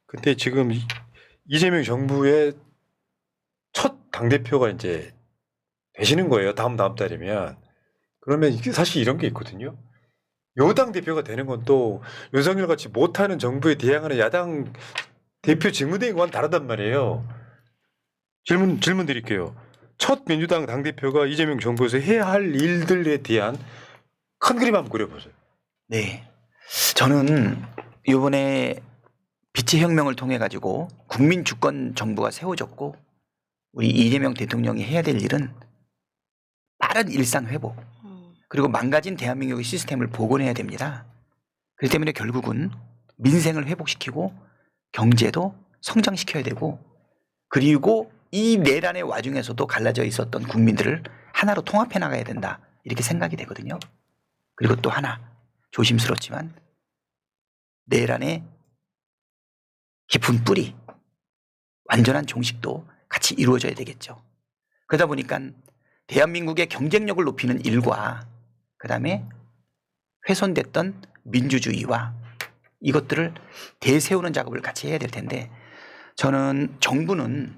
근데 지금 이재명 정부의 첫 당대표가 이제 되시는 거예요. 다음 달이면. 그러면 이게 사실 이런 게 있거든요. 여당 대표가 되는 건 또 윤석열 같이 못하는 정부에 대항하는 야당 대표 직무대행과는 다르단 말이에요. 질문 드릴게요. 첫 민주당 당대표가 이재명 정부에서 해야 할 일들에 대한 큰 그림 한번 그려보세요. 네. 저는 이번에 빛의 혁명을 통해 가지고 국민 주권 정부가 세워졌고 우리 이재명 대통령이 해야 될 일은 빠른 일상 회복 그리고 망가진 대한민국의 시스템을 복원해야 됩니다. 그렇기 때문에 결국은 민생을 회복시키고 경제도 성장시켜야 되고 그리고 이 내란의 와중에서도 갈라져 있었던 국민들을 하나로 통합해 나가야 된다. 이렇게 생각이 되거든요. 그리고 또 하나 조심스럽지만 내란의 깊은 뿌리 완전한 종식도 같이 이루어져야 되겠죠. 그러다 보니까 대한민국의 경쟁력을 높이는 일과 그다음에 훼손됐던 민주주의와 이것들을 대세우는 작업을 같이 해야 될 텐데 저는 정부는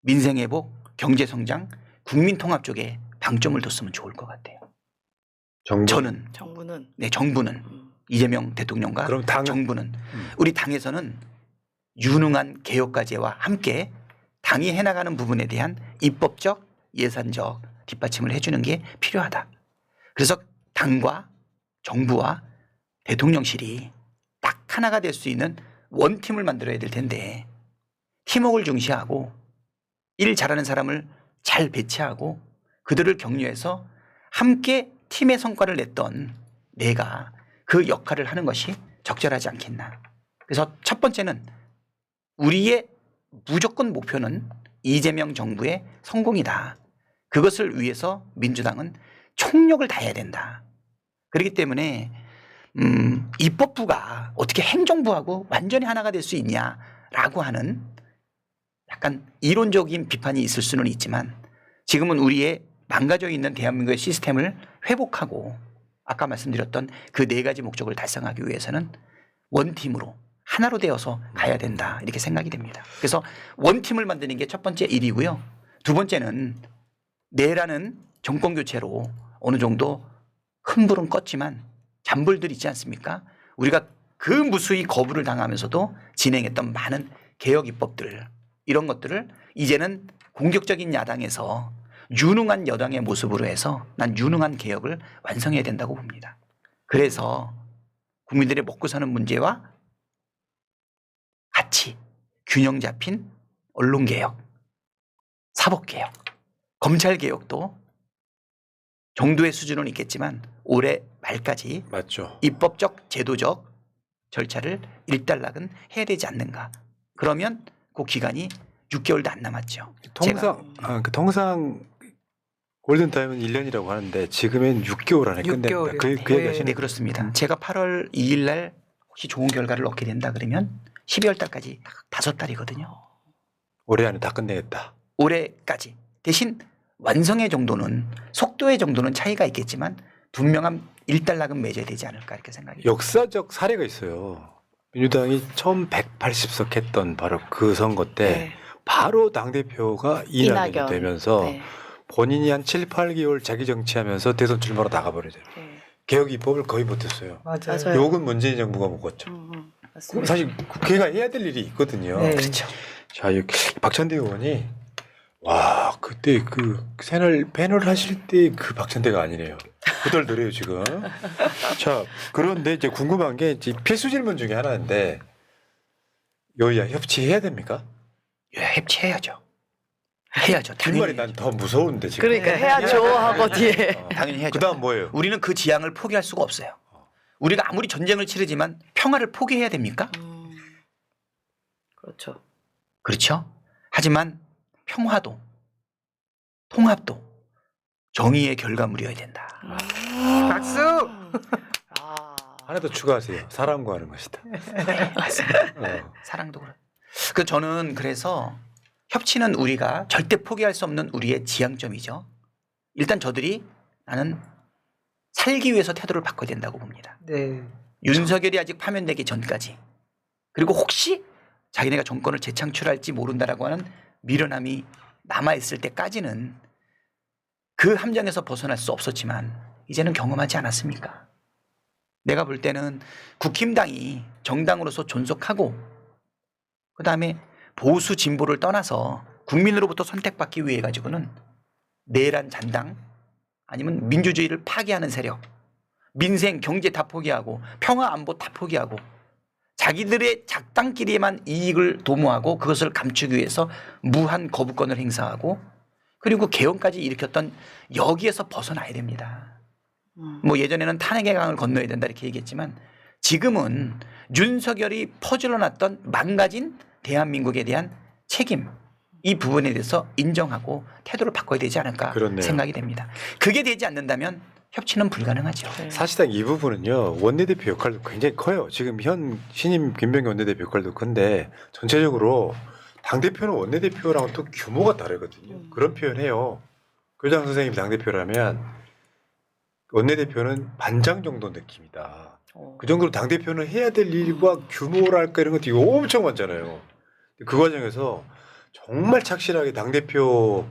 민생회복, 경제성장, 국민통합 쪽에 방점을 뒀으면 좋을 것 같아요. 저는 정부는 네 정부는 이재명 대통령과 그럼 당은? 정부는 우리 당에서는 유능한 개혁 과제와 함께 당이 해나가는 부분에 대한 입법적, 예산적 뒷받침을 해주는 게 필요하다. 그래서 당과 정부와 대통령실이 딱 하나가 될 수 있는 원팀을 만들어야 될 텐데 팀워크를 중시하고 일 잘하는 사람을 잘 배치하고 그들을 격려해서 함께 팀의 성과를 냈던 내가 그 역할을 하는 것이 적절하지 않겠나. 그래서 첫 번째는 우리의 무조건 목표는 이재명 정부의 성공이다. 그것을 위해서 민주당은 총력을 다해야 된다. 그렇기 때문에 입법부가 어떻게 행정부하고 완전히 하나가 될 수 있냐라고 하는 약간 이론적인 비판이 있을 수는 있지만 지금은 우리의 망가져 있는 대한민국의 시스템을 회복하고 아까 말씀드렸던 그 네 가지 목적을 달성하기 위해서는 원팀으로 하나로 되어서 가야 된다 이렇게 생각이 됩니다. 그래서 원팀을 만드는 게 첫 번째 일이고요. 두 번째는 내라는 정권 교체로 어느 정도 큰 불은 껐지만 잔불들 있지 않습니까? 우리가 그 무수히 거부를 당하면서도 진행했던 많은 개혁 입법들 이런 것들을 이제는 공격적인 야당에서 유능한 여당의 모습으로 해서 난 유능한 개혁을 완성해야 된다고 봅니다. 그래서 국민들의 먹고 사는 문제와 같이 균형 잡힌 언론개혁, 사법개혁, 검찰개혁도 정도의 수준은 있겠지만 올해 말까지 맞죠. 입법적 제도적 절차를 일단락은 해야 되지 않는가. 그러면 그 기간이 6개월도 안 남았죠. 통상 골든타임은 1년이라고 하는데 지금은 6개월 안에 끝낸다. 6개월이요. 그 얘기 하시는 네, 그렇습니다. 제가 8월 2일 날 혹시 좋은 결과를 얻게 된다 그러면 12월 달까지 5달이거든요. 올해 안에 다 끝내겠다. 올해까지. 대신 완성의 정도는 속도의 정도는 차이가 있겠지만 분명한 일단락은 맺어야 되지 않을까 이렇게 생각이 듭니다. 역사적 사례가 있어요. 민주당이 처음 180석 했던 바로 그 선거 때 네. 바로 당대표가 이낙연이 이낙연. 되면서 네. 본인이 한 7, 8개월 자기 정치하면서 대선 출마로 나가버려요. 네. 개혁 입법을 거의 못했어요. 맞아요. 맞아요. 욕은 문재인 정부가 먹었죠. 맞습니다. 사실 국회가 해야 될 일이 있거든요. 네. 그렇죠. 자, 박찬대 의원이 와 그때 그 패널 하실 때 그 박찬대가 아니네요. 후덜덜해요 지금. 자 그런데 이제 궁금한 게 이제 필수 질문 중에 하나인데 여야 협치해야 됩니까? 예, 협치해야죠. 해야죠. 뒷말이 당연히 난 더 무서운데 지금. 그러니까 해야죠 하고 뒤에. 당연히 해야죠. 그다음 뭐예요? 우리는 그 지향을 포기할 수가 없어요. 우리가 아무리 전쟁을 치르지만 평화를 포기해야 됩니까? 그렇죠. 그렇죠. 하지만 평화도 통합도 정의의 결과물이어야 된다. 박수! 아. 하나 더 추가하세요. 사랑과 하는 것이다. 네, 맞습니다. 사랑도 그래. 그 저는 그래서 협치는 우리가 절대 포기할 수 없는 우리의 지향점이죠. 일단 저들이 나는 살기 위해서 태도를 바꿔야 된다고 봅니다. 네. 윤석열이 아직 파면되기 전까지 그리고 혹시 자기네가 정권을 재창출할지 모른다라고 하는 미련함이 남아있을 때까지는 그 함정에서 벗어날 수 없었지만 이제는 경험하지 않았습니까? 내가 볼 때는 국힘당이 정당으로서 존속하고 그다음에 보수 진보를 떠나서 국민으로부터 선택받기 위해 가지고는 내란 잔당 아니면 민주주의를 파괴하는 세력 민생 경제 다 포기하고 평화 안보 다 포기하고 자기들의 작당끼리만 이익을 도모하고 그것을 감추기 위해서 무한 거부권을 행사하고 그리고 개헌까지 일으켰던 여기에서 벗어나야 됩니다. 뭐 예전에는 탄핵의 강을 건너야 된다 이렇게 얘기했지만 지금은 윤석열이 퍼즐러 놨던 망가진 대한민국에 대한 책임 이 부분에 대해서 인정하고 태도를 바꿔야 되지 않을까 그렇네요. 생각이 됩니다. 그게 되지 않는다면 협치는 불가능하죠. 사실상 이 부분은요 원내대표 역할도 굉장히 커요. 지금 현 신임 김병기 원내대표 역할도 큰데 전체적으로 당 대표는 원내대표랑은 또 규모가 다르거든요. 그런 표현해요. 교장 선생님이 당 대표라면 원내대표는 반장 정도 느낌이다. 그 정도로 당 대표는 해야 될 일과 규모랄까 이런 것도 엄청 많잖아요. 그 과정에서 정말 착실하게 당 대표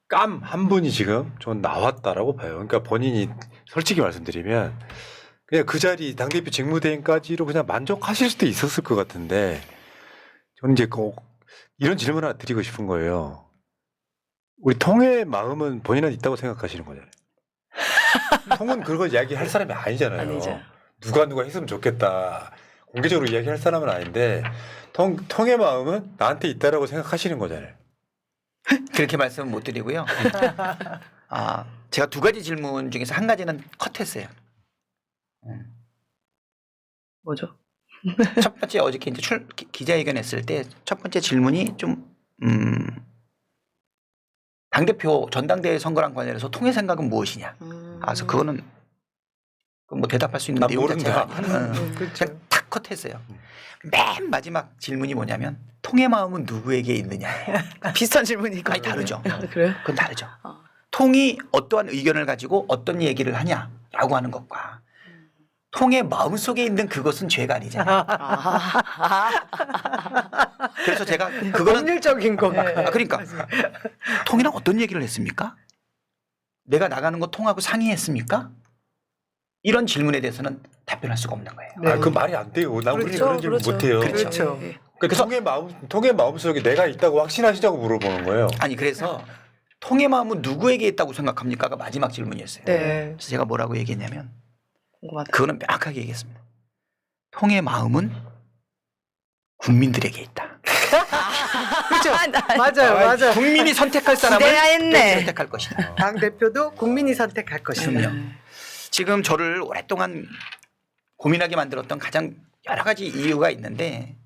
깜 한 분이 지금 전 나왔다라고 봐요. 그러니까 본인이 솔직히 말씀드리면 그냥 그 자리 당대표 직무대행까지로 그냥 만족하실 수도 있었을 것 같은데 저는 이제 꼭 이런 질문 하나 드리고 싶은 거예요. 우리 통의 마음은 본인한테 있다고 생각하시는 거잖아요. 통은 그거 이야기할 사람이 아니잖아요. 아니죠. 누가 했으면 좋겠다. 공개적으로 이야기할 사람은 아닌데 통의 마음은 나한테 있다라고 생각하시는 거잖아요. 그렇게 말씀은 못 드리고요. 제가 두 가지 질문 중에서 한 가지는 컷했어요. 뭐죠? 첫 번째 어저께 이제 기자회견 했을 때 첫 번째 질문이 좀 당대표 전당대회 선거랑 관련해서 통의 생각은 무엇이냐. 그래서 그거는 뭐 대답할 수 있는 난 내용 모른다. 자체가 그렇죠. 그냥 탁 컷했어요. 맨 마지막 질문이 뭐냐면 통의 마음은 누구에게 있느냐. 비슷한 질문이니까. 아니 다르죠. 그래요? 그건 다르죠. 어. 통이 어떠한 의견을 가지고 어떤 얘기를 하냐라고 하는 것과 통의 마음속에 있는 그것은 죄가 아니잖아요. 그래서 제가 그거는 법률적인 거. 네. 그러니까 통이랑 어떤 얘기를 했습니까? 내가 나가는 거 통하고 상의했습니까? 이런 질문에 대해서는 답변할 수가 없는 거예요. 네. 그 말이 안 돼요. 난 우리 그렇죠, 그런 질문 그렇죠. 못 해요. 그렇죠. 네. 그래서- 통의 마음속에 내가 있다고 확신하시냐고 물어보는 거예요. 아니 그래서 통의 마음은 누구에게 있다고 생각합니까가 마지막 질문이었어요. 네. 그래서 제가 뭐라고 얘기했냐면 궁금하다. 그거는 명확하게 얘기했습니다. 통의 마음은 국민들에게 있다. 그렇죠. 아, 맞아요, 맞아요. 국민이 선택할 사람을 기대야 했네. 선택할 것이다. 당 대표도 국민이 선택할 것이다. 그럼요. 지금 저를 오랫동안 고민하게 만들었던 가장 여러 가지 이유가 있는데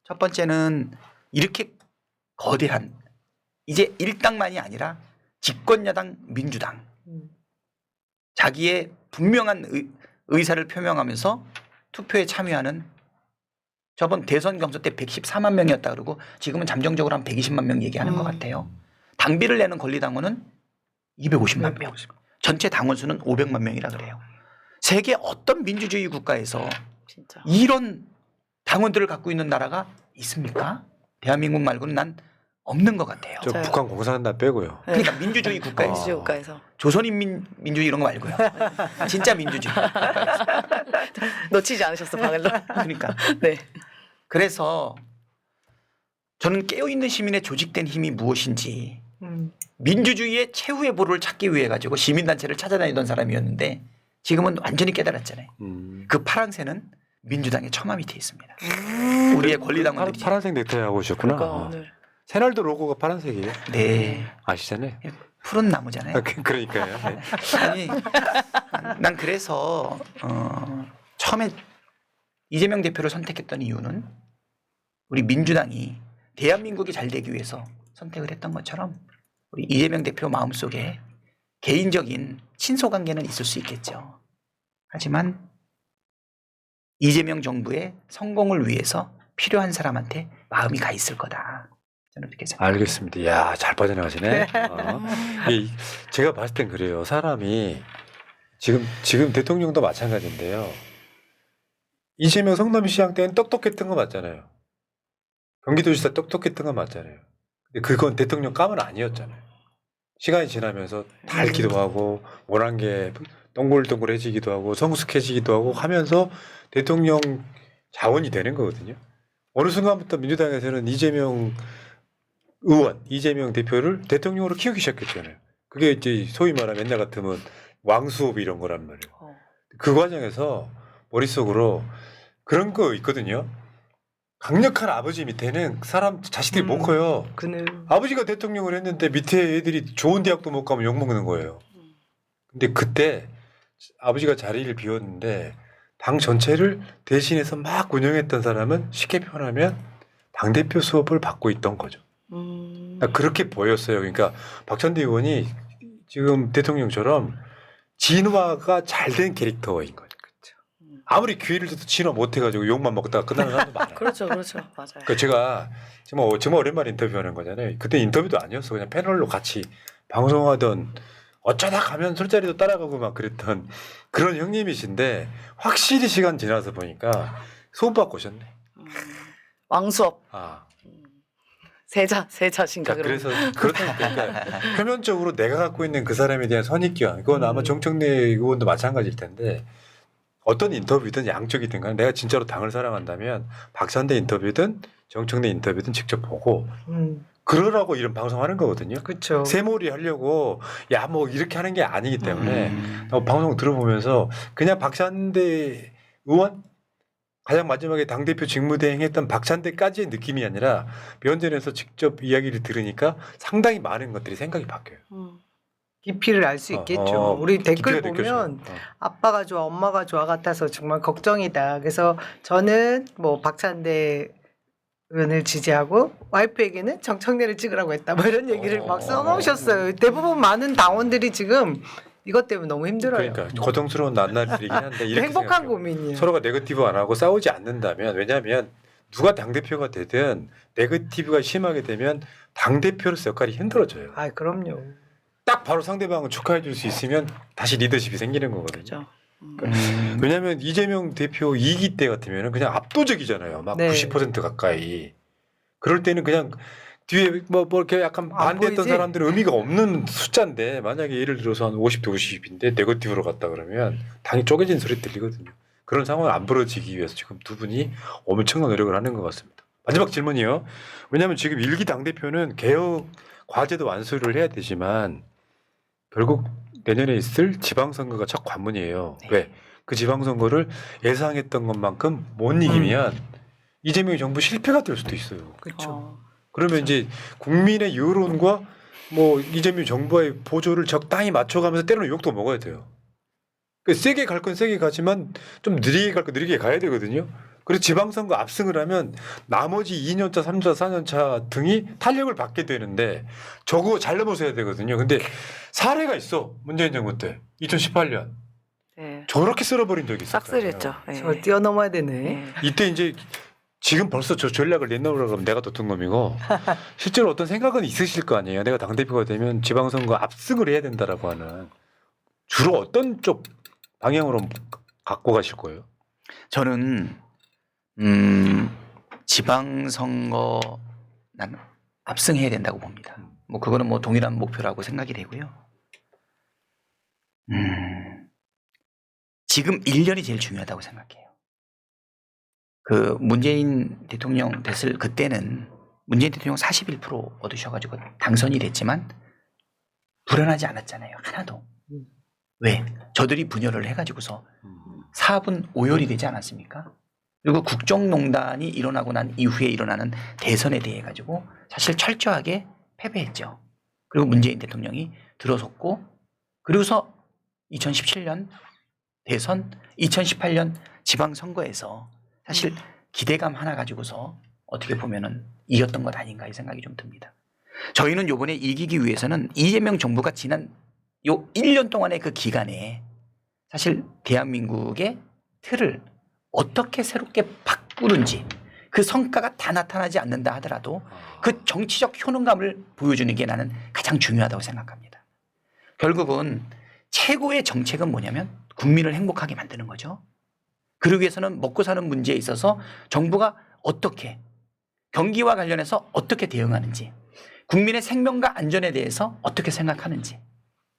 첫 번째는 이렇게 거대한 이제 일당만이 아니라 집권야당 민주당 자기의 분명한 의사를 표명하면서 투표에 참여하는 저번 대선 경선 때 114만 명이었다 그러고 지금은 잠정적으로 한 120만 명 얘기하는 것 같아요. 당비를 내는 권리당원은 250만 명. 전체 당원 수는 500만 명이라 그래요. 세계 어떤 민주주의 국가에서 진짜. 이런 당원들을 갖고 있는 나라가 있습니까? 대한민국 말고는 난 없는 것 같아요. 저 맞아요. 북한 공산당 빼고요. 그러니까 민주주의 국가에서 민주주의 국가에서 조선인민주주의 이런 거 말고요. 진짜 민주주의. 놓치지 않으셨어 방을로. 그러니까 네. 그래서 저는 깨어있는 시민의 조직된 힘이 무엇인지 민주주의의 최후의 보루를 찾기 위해 가지고 시민단체를 찾아다니던 사람이었는데 지금은 완전히 깨달았잖아요. 그 파랑새는 민주당의 처마 밑에 있습니다. 우리의 권리당원들이. 파란색 넥타이 하고 오셨구나. 그러니까 오늘 새날도 로고가 파란색이에요. 네. 아시잖아요. 푸른 나무잖아요. 그러니까요. 네. 아니, 난 그래서 처음에 이재명 대표를 선택했던 이유는 우리 민주당이 대한민국이 잘 되기 위해서 선택을 했던 것처럼 우리 이재명 대표 마음속에 개인적인 친소관계는 있을 수 있겠죠. 하지만 이재명 정부의 성공을 위해서 필요한 사람한테 마음이 가 있을 거다. 저는 그렇게 생각합니다. 알겠습니다. 야, 잘 빠져나가시네. 이게 제가 봤을 땐 그래요. 사람이 지금 대통령도 마찬가지인데요. 이재명 성남시장 때는 똑똑했던 거 맞잖아요. 경기도지사 똑똑했던 거 맞잖아요. 근데 그건 대통령 감은 아니었잖아요. 시간이 지나면서 닳기도 하고 원한 게 동글동글해지기도 하고 성숙해지기도 하고 하면서 대통령 자원이 되는 거거든요. 어느 순간부터 민주당에서는 이재명 의원, 이재명 대표를 대통령으로 키우기 시작했잖아요. 그게 이제 소위 말하면 옛날 같으면 왕수업 이런 거란 말이에요. 그 과정에서 머릿속으로 그런 거 있거든요. 강력한 아버지 밑에는 사람 자식들이 못 커요. 그는 아버지가 대통령을 했는데 밑에 애들이 좋은 대학도 못 가면 욕먹는 거예요. 근데 그때 아버지가 자리를 비웠는데 당 전체를 대신해서 막 운영했던 사람은 쉽게 표현하면 당대표 수업을 받고 있던 거죠. 그렇게 보였어요. 그러니까 박찬대 의원이 지금 대통령처럼 진화가 잘 된 캐릭터인 거죠. 아무리 기회를 줘도 진화 못해가지고 욕만 먹다가 끝나는 사람도 많아요. 그렇죠, 그렇죠, 맞아요. 그러니까 제가 정말 오랜만에 인터뷰하는 거잖아요. 그때 인터뷰도 아니었어. 그냥 패널로 같이 방송하던 어쩌다 가면 술자리도 따라가고 막 그랬던 그런 형님이신데 확실히 시간 지나서 보니까 소문받고 오셨네. 왕수업 아, 세자신가 자, 그러면. 그래서 그렇다니까 그러니까 표면적으로 내가 갖고 있는 그 사람에 대한 선입견 그건 아마 정청래 의원도 마찬가지일 텐데 어떤 인터뷰든 양쪽이든 간에 내가 진짜로 당을 사랑한다면 박찬대 인터뷰든 정청래 인터뷰든 직접 보고 음. 그러라고 이런 방송하는 거거든요. 그렇죠. 새몰이 하려고 야 뭐 이렇게 하는 게 아니기 때문에 음. 방송 들어보면서 그냥 박찬대 의원 가장 마지막에 당대표 직무대행했던 박찬대까지의 느낌이 아니라 면전에서 직접 이야기를 들으니까 상당히 많은 것들이 생각이 바뀌어요. 깊이를 알 수 있겠죠. 우리 댓글 깊이가 느껴져요. 보면 아빠가 좋아, 엄마가 좋아 같아서 정말 걱정이다. 그래서 저는 뭐 박찬대 의원을 지지하고 와이프에게는 정청래를 찍으라고 했다. 뭐 이런 얘기를 막 써놓으셨어요. 대부분 많은 당원들이 지금 이것 때문에 너무 힘들어요. 그러니까 고통스러운 낱날들이긴 한데 이렇게 행복한 생각해요. 고민이에요. 서로가 네거티브 안 하고 싸우지 않는다면 왜냐하면 누가 당대표가 되든 네거티브가 심하게 되면 당대표로서 역할이 힘들어져요. 아, 그럼요. 딱 바로 상대방을 축하해 줄 수 있으면 다시 리더십이 생기는 거거든요. 그렇죠. 왜냐하면 이재명 대표 2기 때 같으면 그냥 압도적이잖아요. 막 네. 90% 가까이. 그럴 때는 그냥 뒤에 뭐 이렇게 약간 안 반대했던 보이지? 사람들은 의미가 없는 숫자인데 만약에 예를 들어서 한 50대 50인데 네거티브로 갔다 그러면 당이 쪼개진 소리 들리거든요. 그런 상황을 안 벌어지기 위해서 지금 두 분이 엄청난 노력을 하는 것 같습니다. 마지막 질문이요. 왜냐하면 지금 1기 당대표는 개혁 과제도 완수를 해야 되지만 결국 내년에 있을 지방선거가 첫 관문이에요. 네. 왜? 그 지방선거를 예상했던 것만큼 못 이기면 이재명 정부 실패가 될 수도 있어요. 그렇죠. 그러면 이제 국민의 여론과 뭐 이재명 정부의 보조를 적당히 맞춰가면서 때로는 욕도 먹어야 돼요. 그 세게 갈 건 세게 가지만 좀 느리게 갈 건 느리게 가야 되거든요. 그래서 지방선거 압승을 하면 나머지 2년차, 3년차, 4년차 등이 탄력을 받게 되는데 저거 잘 넘어서야 되거든요. 근데 사례가 있어. 문재인 정부 때 2018년 네. 저렇게 쓸어버린 적이 있어요. 싹쓸이했죠. 네. 저걸 뛰어넘어야 되네. 네. 이때 이제 지금 벌써 저 전략을 내놓으라고 그러면 내가 더 뜬 놈이고 실제로 어떤 생각은 있으실 거 아니에요. 내가 당대표가 되면 지방선거 압승을 해야 된다라고 하는 주로 어떤 쪽 방향으로 갖고 가실 거예요? 저는 지방선거 난 압승해야 된다고 봅니다. 뭐 그거는 뭐 동일한 목표라고 생각이 되고요. 지금 1년이 제일 중요하다고 생각해요. 그 문재인 대통령 됐을 그때는 문재인 대통령 41% 얻으셔가지고 당선이 됐지만 불안하지 않았잖아요. 하나도. 왜? 저들이 분열을 해가지고서 4분 5열이 되지 않았습니까? 그리고 국정농단이 일어나고 난 이후에 일어나는 대선에 대해 가지고 사실 철저하게 패배했죠. 그리고 문재인 대통령이 들어섰고 그리고서 2017년 대선, 2018년 지방선거에서 사실 기대감 하나 가지고서 어떻게 보면은 이겼던 것 아닌가 이 생각이 좀 듭니다. 저희는 요번에 이기기 위해서는 이재명 정부가 지난 요 1년 동안의 그 기간에 사실 대한민국의 틀을 어떻게 새롭게 바꾸는지 그 성과가 다 나타나지 않는다 하더라도 그 정치적 효능감을 보여주는 게 나는 가장 중요하다고 생각합니다. 결국은 최고의 정책은 뭐냐면 국민을 행복하게 만드는 거죠. 그러기 위해서는 먹고 사는 문제에 있어서 정부가 어떻게 경기와 관련해서 어떻게 대응하는지 국민의 생명과 안전에 대해서 어떻게 생각하는지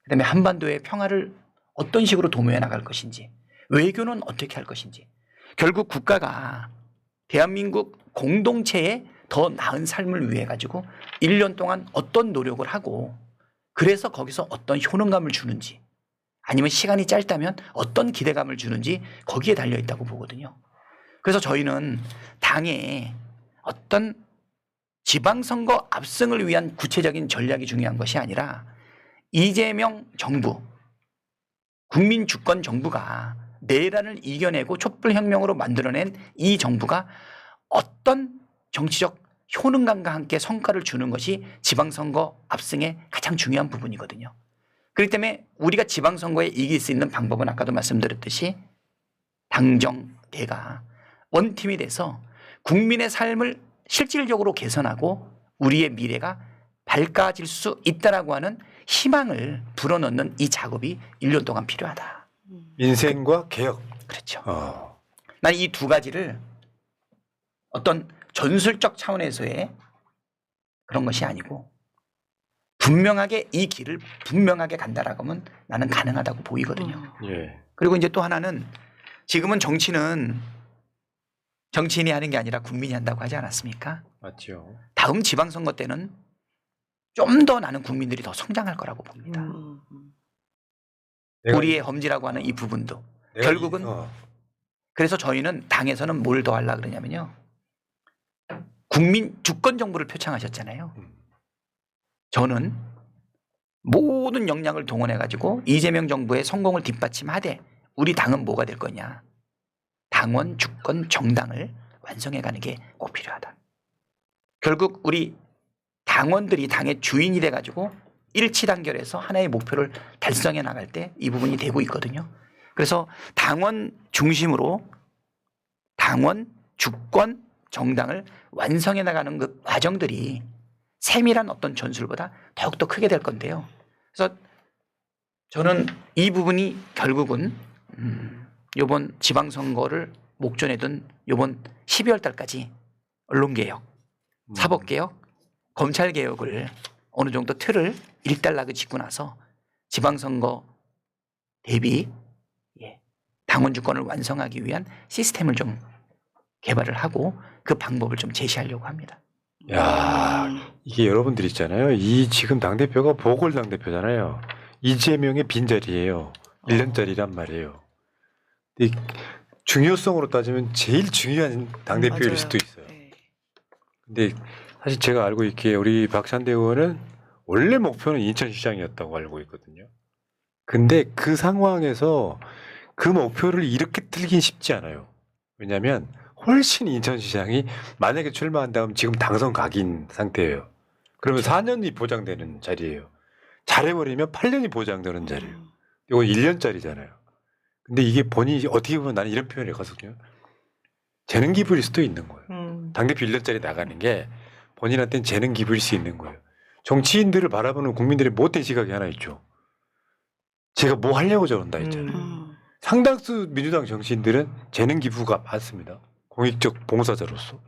그다음에 한반도의 평화를 어떤 식으로 도모해 나갈 것인지 외교는 어떻게 할 것인지 결국 국가가 대한민국 공동체에 더 나은 삶을 위해 가지고 1년 동안 어떤 노력을 하고 그래서 거기서 어떤 효능감을 주는지 아니면 시간이 짧다면 어떤 기대감을 주는지 거기에 달려 있다고 보거든요. 그래서 저희는 당에 어떤 지방선거 압승을 위한 구체적인 전략이 중요한 것이 아니라 이재명 정부, 국민 주권 정부가 내란을 이겨내고 촛불혁명으로 만들어낸 이 정부가 어떤 정치적 효능감과 함께 성과를 주는 것이 지방선거 압승의 가장 중요한 부분이거든요. 그렇기 때문에 우리가 지방선거에 이길 수 있는 방법은 아까도 말씀드렸듯이 당정대가 원팀이 돼서 국민의 삶을 실질적으로 개선하고 우리의 미래가 밝아질 수 있다라고 하는 희망을 불어넣는 이 작업이 1년 동안 필요하다. 인생과 개혁. 그렇죠. 난 이 두 가지를 어떤 전술적 차원에서의 그런 것이 아니고 분명하게 이 길을 분명하게 간다라고 하면 나는 가능하다고 보이거든요. 예. 그리고 이제 또 하나는 지금은 정치는 정치인이 하는 게 아니라 국민이 한다고 하지 않았습니까? 맞죠. 다음 지방선거 때는 좀 더 나는 국민들이 더 성장할 거라고 봅니다. 내가 우리의 험지라고 하는 이 부분도. 내가 결국은 그래서 저희는 당에서는 뭘 더 하려고 그러냐면요. 국민 주권 정부를 표창하셨잖아요. 저는 모든 역량을 동원해 가지고 이재명 정부의 성공을 뒷받침하되 우리 당은 뭐가 될 거냐. 당원, 주권, 정당을 완성해 가는 게 꼭 필요하다. 결국 우리 당원들이 당의 주인이 돼 가지고 일치단결해서 하나의 목표를 달성해 나갈 때 이 부분이 되고 있거든요. 그래서 당원 중심으로 당원, 주권, 정당을 완성해 나가는 그 과정들이 세밀한 어떤 전술보다 더욱더 크게 될 건데요. 그래서 저는 이 부분이 결국은 이번 지방선거를 목전에 둔 이번 12월 달까지 언론개혁, 사법개혁, 검찰개혁을 어느 정도 틀을 일단락을 짓고 나서 지방선거 대비 당원 주권을 완성하기 위한 시스템을 좀 개발을 하고 그 방법을 좀 제시하려고 합니다. 야, 이게 여러분들 있잖아요. 이 지금 당대표가 보궐 당대표잖아요. 이재명의 빈자리예요. 1년짜리란 말이에요. 이 중요성으로 따지면 제일 중요한 당대표일 맞아요. 수도 있어요. 네. 근데 사실 제가 알고 있기에 우리 박찬대 의원은 원래 목표는 인천시장이었다고 알고 있거든요. 근데 그 상황에서 그 목표를 이렇게 틀긴 쉽지 않아요. 왜냐하면 훨씬 인천시장이 만약에 출마한다면 지금 당선 각인 상태예요. 그러면 4년이 보장되는 자리예요. 잘해버리면 8년이 보장되는 자리예요. 이건 1년짜리잖아요. 근데 이게 본인이 어떻게 보면 나는 이런 표현을 했거든요. 재능 기부일 수도 있는 거예요. 당대표 1년짜리 나가는 게 본인한테는 재능 기부일 수 있는 거예요. 정치인들을 바라보는 국민들의 못된 시각이 하나 있죠. 제가 뭐 하려고 저런다 했잖아요. 상당수 민주당 정치인들은 재능 기부가 많습니다. 공익적 봉사자로서.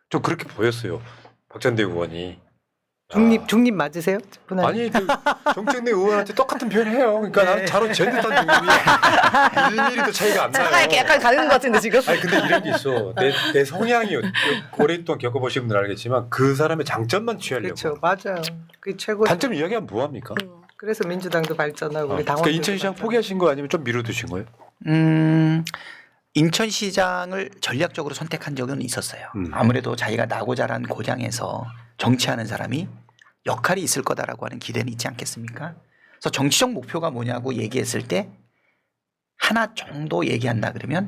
좀 그렇게 보였어요. 박찬대 의원이. 중립 맞으세요? 분할. 아니 그 정책내 의원한테 똑같은 표현 해요. 그러니까 나는 자로 젠듯한 중립이 1mm도 차이가 안 나요. 차가 약간 가는 것 같은데 지금. 아니 근데 이런 게 있어. 내 성향이 오랫동안 겪어보신 분들 알겠지만 그 사람의 장점만 취하려고. 그렇죠, 맞아요. 그게 최고. 단점 이야기하면 뭐합니까? 그래서 민주당도 발전하고 우리 그러니까 당원들도 인천시장 발전하고. 포기하신 거 아니면 좀 미뤄두신 거예요? 인천시장을 전략적으로 선택한 적은 있었어요. 음. 아무래도 자기가 나고 자란 고장에서 정치하는 사람이 역할이 있을 거다라고 하는 기대는 있지 않겠습니까? 그래서 정치적 목표가 뭐냐고 얘기했을 때 하나 정도 얘기한다 그러면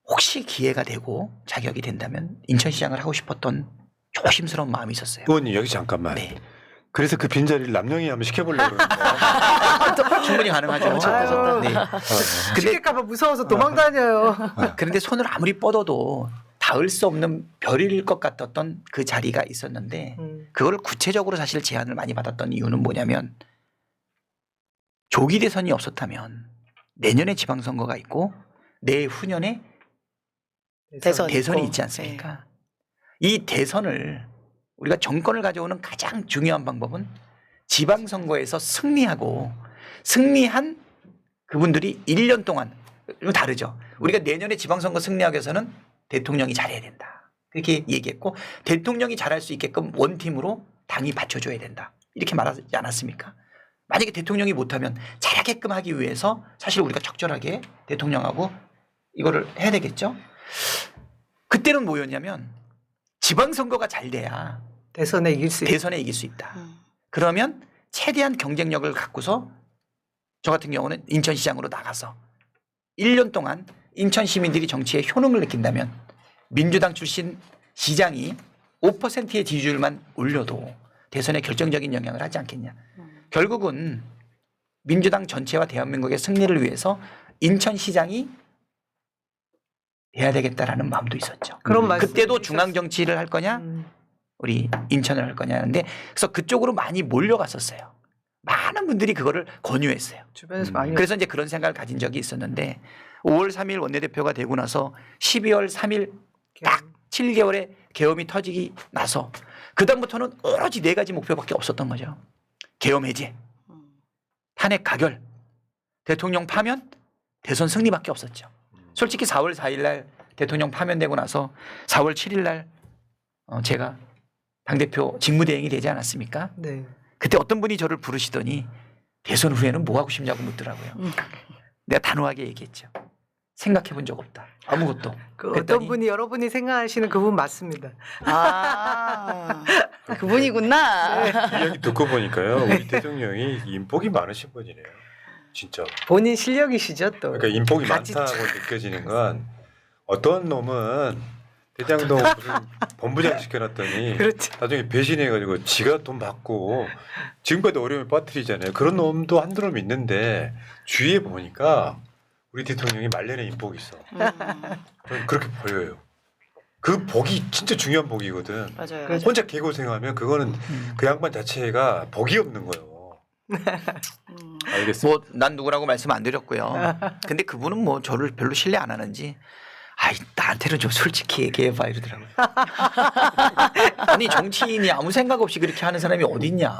혹시 기회가 되고 자격이 된다면 인천시장을 하고 싶었던 조심스러운 마음이 있었어요. 의원님 여기 잠깐만. 네. 그래서 그 빈자리를 남영이 한번 시켜보려고 그러는데. 충분히 가능하죠. 아유. 네. 근데 시킬까봐 무서워서 도망다녀요. 그런데 손을 아무리 뻗어도 닿을 수 없는 별일 것 같았던 그 자리가 있었는데 그걸 구체적으로 사실 제안을 많이 받았던 이유는 뭐냐면 조기 대선이 없었다면 내년에 지방선거가 있고 내후년에 대선이 있고. 있지 않습니까? 이 대선을 우리가 정권을 가져오는 가장 중요한 방법은 지방선거에서 승리하고 승리한 그분들이 1년 동안 좀 다르죠. 우리가 내년에 지방선거 승리하기 위해서는 대통령이 잘해야 된다. 그렇게 얘기했고 대통령이 잘할 수 있게끔 원팀으로 당이 받쳐줘야 된다. 이렇게 말하지 않았습니까? 만약에 대통령이 못하면 잘하게끔 하기 위해서 사실 우리가 적절하게 대통령하고 이거를 해야 되겠죠. 그때는 뭐였냐면 지방선거가 잘 돼야 대선에 이길 수 있다. 대선에 이길 수 있다. 그러면 최대한 경쟁력을 갖고서 저 같은 경우는 인천시장으로 나가서 1년 동안 인천 시민들이 정치에 효능을 느낀다면 민주당 출신 시장이 5%의 지지율만 올려도 대선에 결정적인 영향을 하지 않겠냐. 결국은 민주당 전체와 대한민국의 승리를 위해서 인천시장이 돼야 되겠다라는 마음도 있었죠. 그런 말씀 그때도 있었어요. 중앙 정치를 할 거냐 우리 인천을 할 거냐 하는데 그래서 그쪽으로 많이 몰려갔었어요. 많은 분들이 그거를 권유했어요. 주변에서 많이. 그래서 이제 그런 생각을 가진 적이 있었는데 5월 3일 원내대표가 되고 나서 12월 3일 딱 7개월에 계엄이 터지기 나서 그다음부터는 오로지 4가지 목표밖에 없었던 거죠. 계엄 해제, 탄핵 가결, 대통령 파면, 대선 승리밖에 없었죠. 솔직히 4월 4일 날 대통령 파면되고 나서 4월 7일 날 제가 당대표 직무대행이 되지 않았습니까? 네. 그때 어떤 분이 저를 부르시더니 대선 후에는 뭐 하고 싶냐고 묻더라고요. 내가 단호하게 얘기했죠. 생각해 본 적 없다. 아무것도. 그 그랬더니 어떤 분이 여러분이 생각하시는 그분 맞습니다. 아, 그분이구나. 이야기 듣고 보니까요. 우리 대통령이 인복이 많으신 분이네요. 진짜. 본인 실력이시죠 또. 그러니까 인복이 같이 많다고 느껴지는 건 어떤 놈은 대장동 무슨 본부장 시켜놨더니 그렇지. 나중에 배신해가지고 지가 돈 받고 지금까지 어려움에 빠뜨리잖아요. 그런 놈도 한두 놈 있는데 주위에 보니까 우리 대통령이 말년에 인복이 있어. 저는 그렇게 보여요. 그 복이 진짜 중요한 복이거든. 맞아요. 그렇죠. 혼자 개고생하면 그거는 그 양반 자체가 복이 없는 거예요. 알겠습니다. 뭐 난 누구라고 말씀 안 드렸고요. 근데 그분은 뭐 저를 별로 신뢰 안 하는지 아이 나한테는 좀 솔직히 얘기해봐 이러더라고요. 아니 정치인이 아무 생각 없이 그렇게 하는 사람이 어딨냐.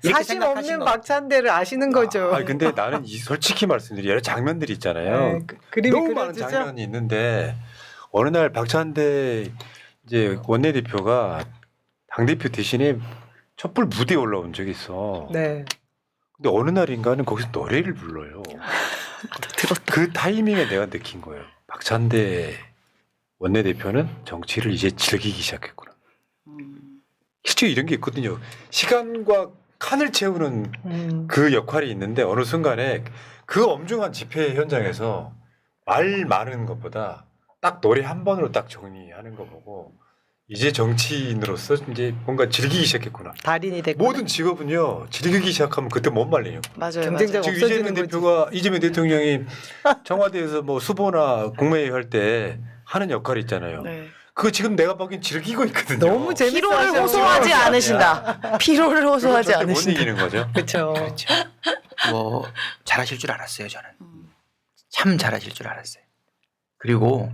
이렇게 사심 없는 생각하시는 박찬대를 아시는 거죠. 아 근데 나는 솔직히 말씀드리면 여러 장면들이 있잖아요. 네, 그림이 너무 많은 그려지죠. 장면이 있는데 어느 날 박찬대 이제 원내대표가 당대표 대신에 촛불 무대에 올라온 적이 있어. 네. 근데 어느 날인가는 거기서 노래를 불러요. 그 타이밍에 내가 느낀 거예요. 박찬대 원내대표는 정치를 이제 즐기기 시작했구나. 실제 이런 게 있거든요. 시간과 칸을 채우는 그 역할이 있는데 어느 순간에 그 엄중한 집회 현장에서 말 많은 것보다 딱 노래 한 번으로 딱 정리하는 거 보고 이제 정치인으로서 이제 뭔가 즐기기 시작했구나. 달인이 됐고. 모든 직업은요 즐기기 시작하면 그때 못 말리요. 맞아요. 경쟁자가 맞아요. 지금 이재명 없어지는 거지. 대표가 이재명 대통령이 청와대에서 뭐 수보나 국무회의 할 때 하는 역할이 있잖아요. 네. 그거 지금 내가 보기엔 즐기고 있거든요. 너무 재밌어. 피로를 하셔. 호소하지 않으신다. 피로를 호소하지 그건 절대 못 않으신다. 이기는 거죠. 그렇죠. 그렇죠. 뭐 잘하실 줄 알았어요 저는. 참 잘하실 줄 알았어요. 그리고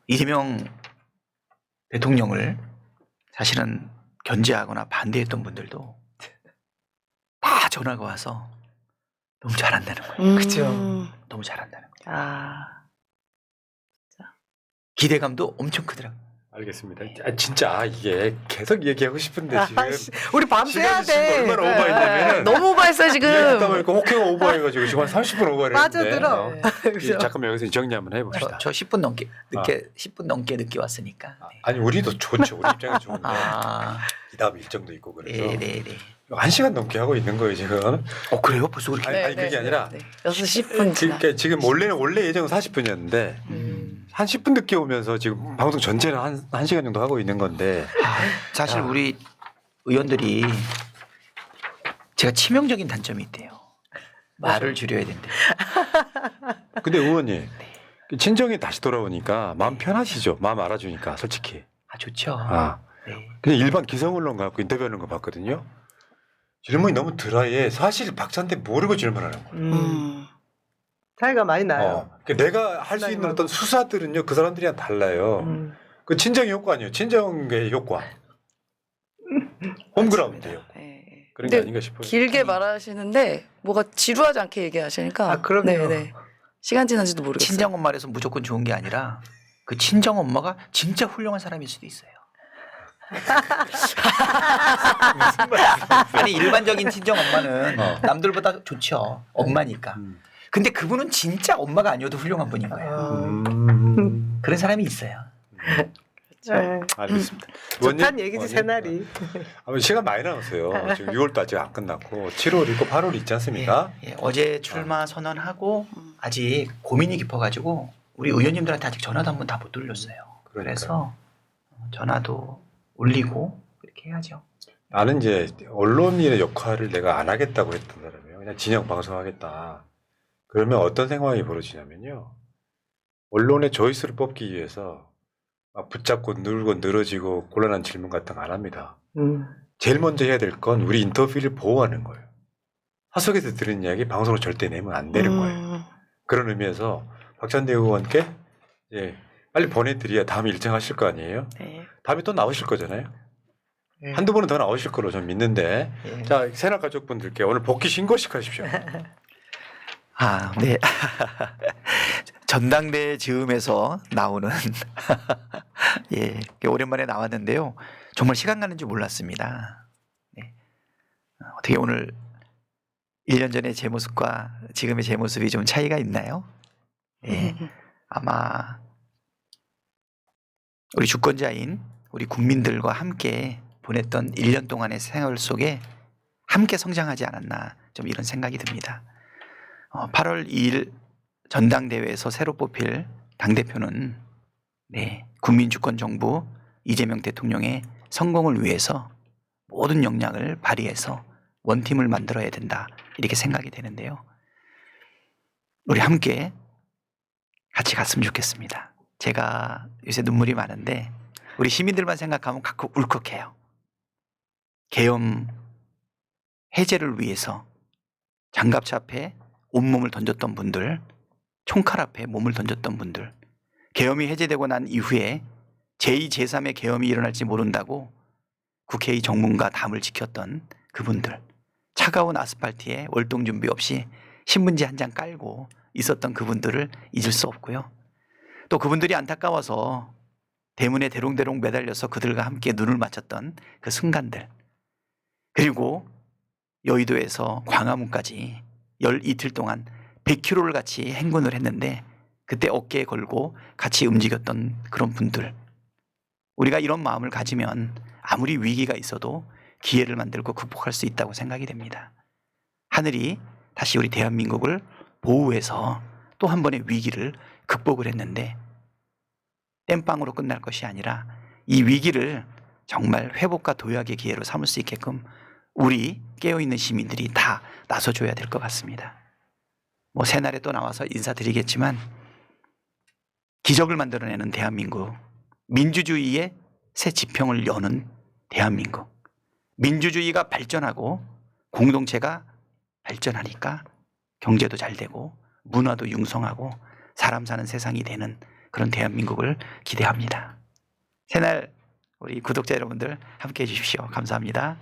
이재명 대통령을 사실은 견제하거나 반대했던 분들도 다 전화가 와서 너무 잘한다는 거예요. 그죠. 너무 잘한다는 거예요. 아, 기대감도 엄청 크더라고요. 알겠습니다. 아, 진짜 이게 계속 얘기하고 싶은데 지금 아씨, 우리 밤새야 시간이 지금 돼. 얼마나 오버했냐면 너무 오버했어요 이야기 듣다 지금. 보니까 혹해가 오버해가지고 지금 한 30분 오버를 빠져들어. 했는데 그죠? 잠깐만 여기서 정리 한번 해봅시다. 저 10분 넘게 늦게 10분 넘게 늦게 왔으니까. 네. 아니 우리도 좋죠. 우리 입장에 좋은데 아, 이 다음 일정도 있고 그래서 네네네. 1시간 넘게 하고 있는 거예요 지금. 그래요? 벌써 그렇게? 아니, 그게 아니라 6시 10분 지나. 그러니까 지금 원래 예정은 40분이었는데 한 10분 늦게 오면서 지금 방송 전체는 한 1시간 정도 하고 있는 건데 사실 우리 의원들이 제가 치명적인 단점이 있대요. 말을 줄여야 된대. 근데 의원님 친정이 다시 돌아오니까 마음 편하시죠? 마음 알아주니까 솔직히. 아 좋죠. 아 네. 그냥 일반 기성언론 갖고 인터뷰하는 거 봤거든요. 질문이 너무 드라이해. 사실 박찬대 모르고 질문하는 거예요. 차이가 많이 나요. 그러니까 내가 할 수 있는 어떤 수사들은요 그 사람들이랑 달라요. 그 친정의 효과 아니에요. 친정의 효과. 홈그라운드요. 네. 그런 게 근데 아닌가 싶어요. 길게 말하시는데 뭐가 지루하지 않게 얘기하시니까. 아, 그럼요. 네네. 시간 지난지도 모르겠어요. 친정 엄마라서 무조건 좋은 게 아니라 그 친정 엄마가 진짜 훌륭한 사람일 수도 있어요. 아니 일반적인 친정 엄마는 남들보다 좋죠. 엄마니까. 근데 그분은 진짜 엄마가 아니어도 훌륭한 분인 거예요. 그런 사람이 있어요. 네. 알겠습니다. 좋단 얘기지 새날이. 시간 많이 남았어요. 지금 6월도 아직 안 끝났고 7월 있고 8월 있지 않습니까? 예, 예. 어제 출마 선언하고 아직 고민이 깊어가지고 우리 의원님들한테 아직 전화도 한 번 다 못 돌렸어요. 그래서 전화도 올리고 그렇게 해야죠. 나는 이제 언론인의 역할을 내가 안 하겠다고 했던 사람이에요. 그냥 진영 방송하겠다. 그러면 어떤 상황이 벌어지냐면요. 언론의 조회수를 뽑기 위해서 막 붙잡고 늘고 늘어지고 곤란한 질문 같은 거 안 합니다. 제일 먼저 해야 될 건 우리 인터뷰를 보호하는 거예요. 사석에서 들은 이야기 방송으로 절대 내면 안 되는 거예요. 그런 의미에서 박찬대 의원께 예, 빨리 보내드려야 다음에 일정하실 거 아니에요? 네. 다음에 또 나오실 거잖아요. 네. 한두 번은 더 나오실 거로 저는 믿는데 예. 자 새날 가족분들께 오늘 복귀 신고식 하십시오. 아, 네. 전당대회 즈음에서 나오는 예, 오랜만에 나왔는데요. 정말 시간 가는 줄 몰랐습니다. 네. 어떻게 오늘 1년 전의 제 모습과 지금의 제 모습이 좀 차이가 있나요? 예. 아마 우리 주권자인 우리 국민들과 함께 보냈던 1년 동안의 생활 속에 함께 성장하지 않았나 좀 이런 생각이 듭니다. 8월 2일 전당대회에서 새로 뽑힐 당대표는 네, 국민주권정부 이재명 대통령의 성공을 위해서 모든 역량을 발휘해서 원팀을 만들어야 된다 이렇게 생각이 되는데요. 우리 함께 같이 갔으면 좋겠습니다. 제가 요새 눈물이 많은데 우리 시민들만 생각하면 가끔 울컥해요. 계엄 해제를 위해서 장갑차 앞에 온몸을 던졌던 분들, 총칼 앞에 몸을 던졌던 분들, 계엄이 해제되고 난 이후에 제2, 제3의 계엄이 일어날지 모른다고 국회의 정문과 담을 지켰던 그분들, 차가운 아스팔트에 월동 준비 없이 신문지 한 장 깔고 있었던 그분들을 잊을 수 없고요. 또 그분들이 안타까워서 대문에 대롱대롱 매달려서 그들과 함께 눈을 맞췄던 그 순간들, 그리고 여의도에서 광화문까지 열 이틀 동안 100km를 같이 행군을 했는데 그때 어깨에 걸고 같이 움직였던 그런 분들, 우리가 이런 마음을 가지면 아무리 위기가 있어도 기회를 만들고 극복할 수 있다고 생각이 됩니다. 하늘이 다시 우리 대한민국을 보호해서 또 한 번의 위기를 극복을 했는데 땜빵으로 끝날 것이 아니라 이 위기를 정말 회복과 도약의 기회로 삼을 수 있게끔 우리 깨어있는 시민들이 다 나서줘야 될 것 같습니다. 뭐 새날에 또 나와서 인사드리겠지만 기적을 만들어내는 대한민국, 민주주의의 새 지평을 여는 대한민국, 민주주의가 발전하고 공동체가 발전하니까 경제도 잘 되고 문화도 융성하고 사람 사는 세상이 되는 그런 대한민국을 기대합니다. 새날 우리 구독자 여러분들 함께 해주십시오. 감사합니다.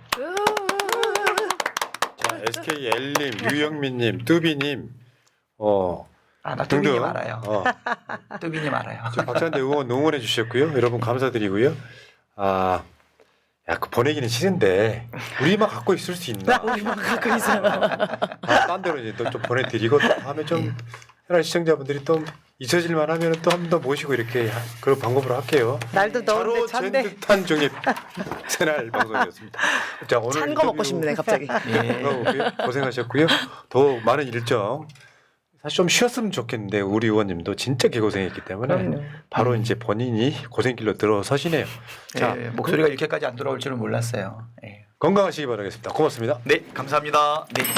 자, SKL님, 유영민님, 뚜비님, 나 등등. 뚜비님 알아요. 뚜비님 알아요. 박찬대 의원 응원해 주셨고요. 여러분 감사드리고요. 그 보내기는 싫은데 우리만 갖고 있을 수 있나? 우리만 갖고 있어요. 딴 데로 이제 또 좀 보내드리고 또 다음에 좀 현안 시청자분들이 또 잊혀질만 하면 또 한 번 더 모시고 이렇게 그런 방법으로 할게요. 날도 더운데 차로 찬데. 잰 듯한 종의 새날 방송이었습니다. 자, 오늘 찬 거 먹고 싶네 갑자기. 예. 고생하셨고요. 더 많은 일정 사실 좀 쉬었으면 좋겠는데 우리 의원님도 진짜 개고생했기 때문에 그럼요. 바로 이제 본인이 고생길로 들어서시네요. 자, 예, 목소리가 이렇게까지 안 돌아올 줄은 몰랐어요. 예. 건강하시기 바라겠습니다. 고맙습니다. 네, 감사합니다. 네.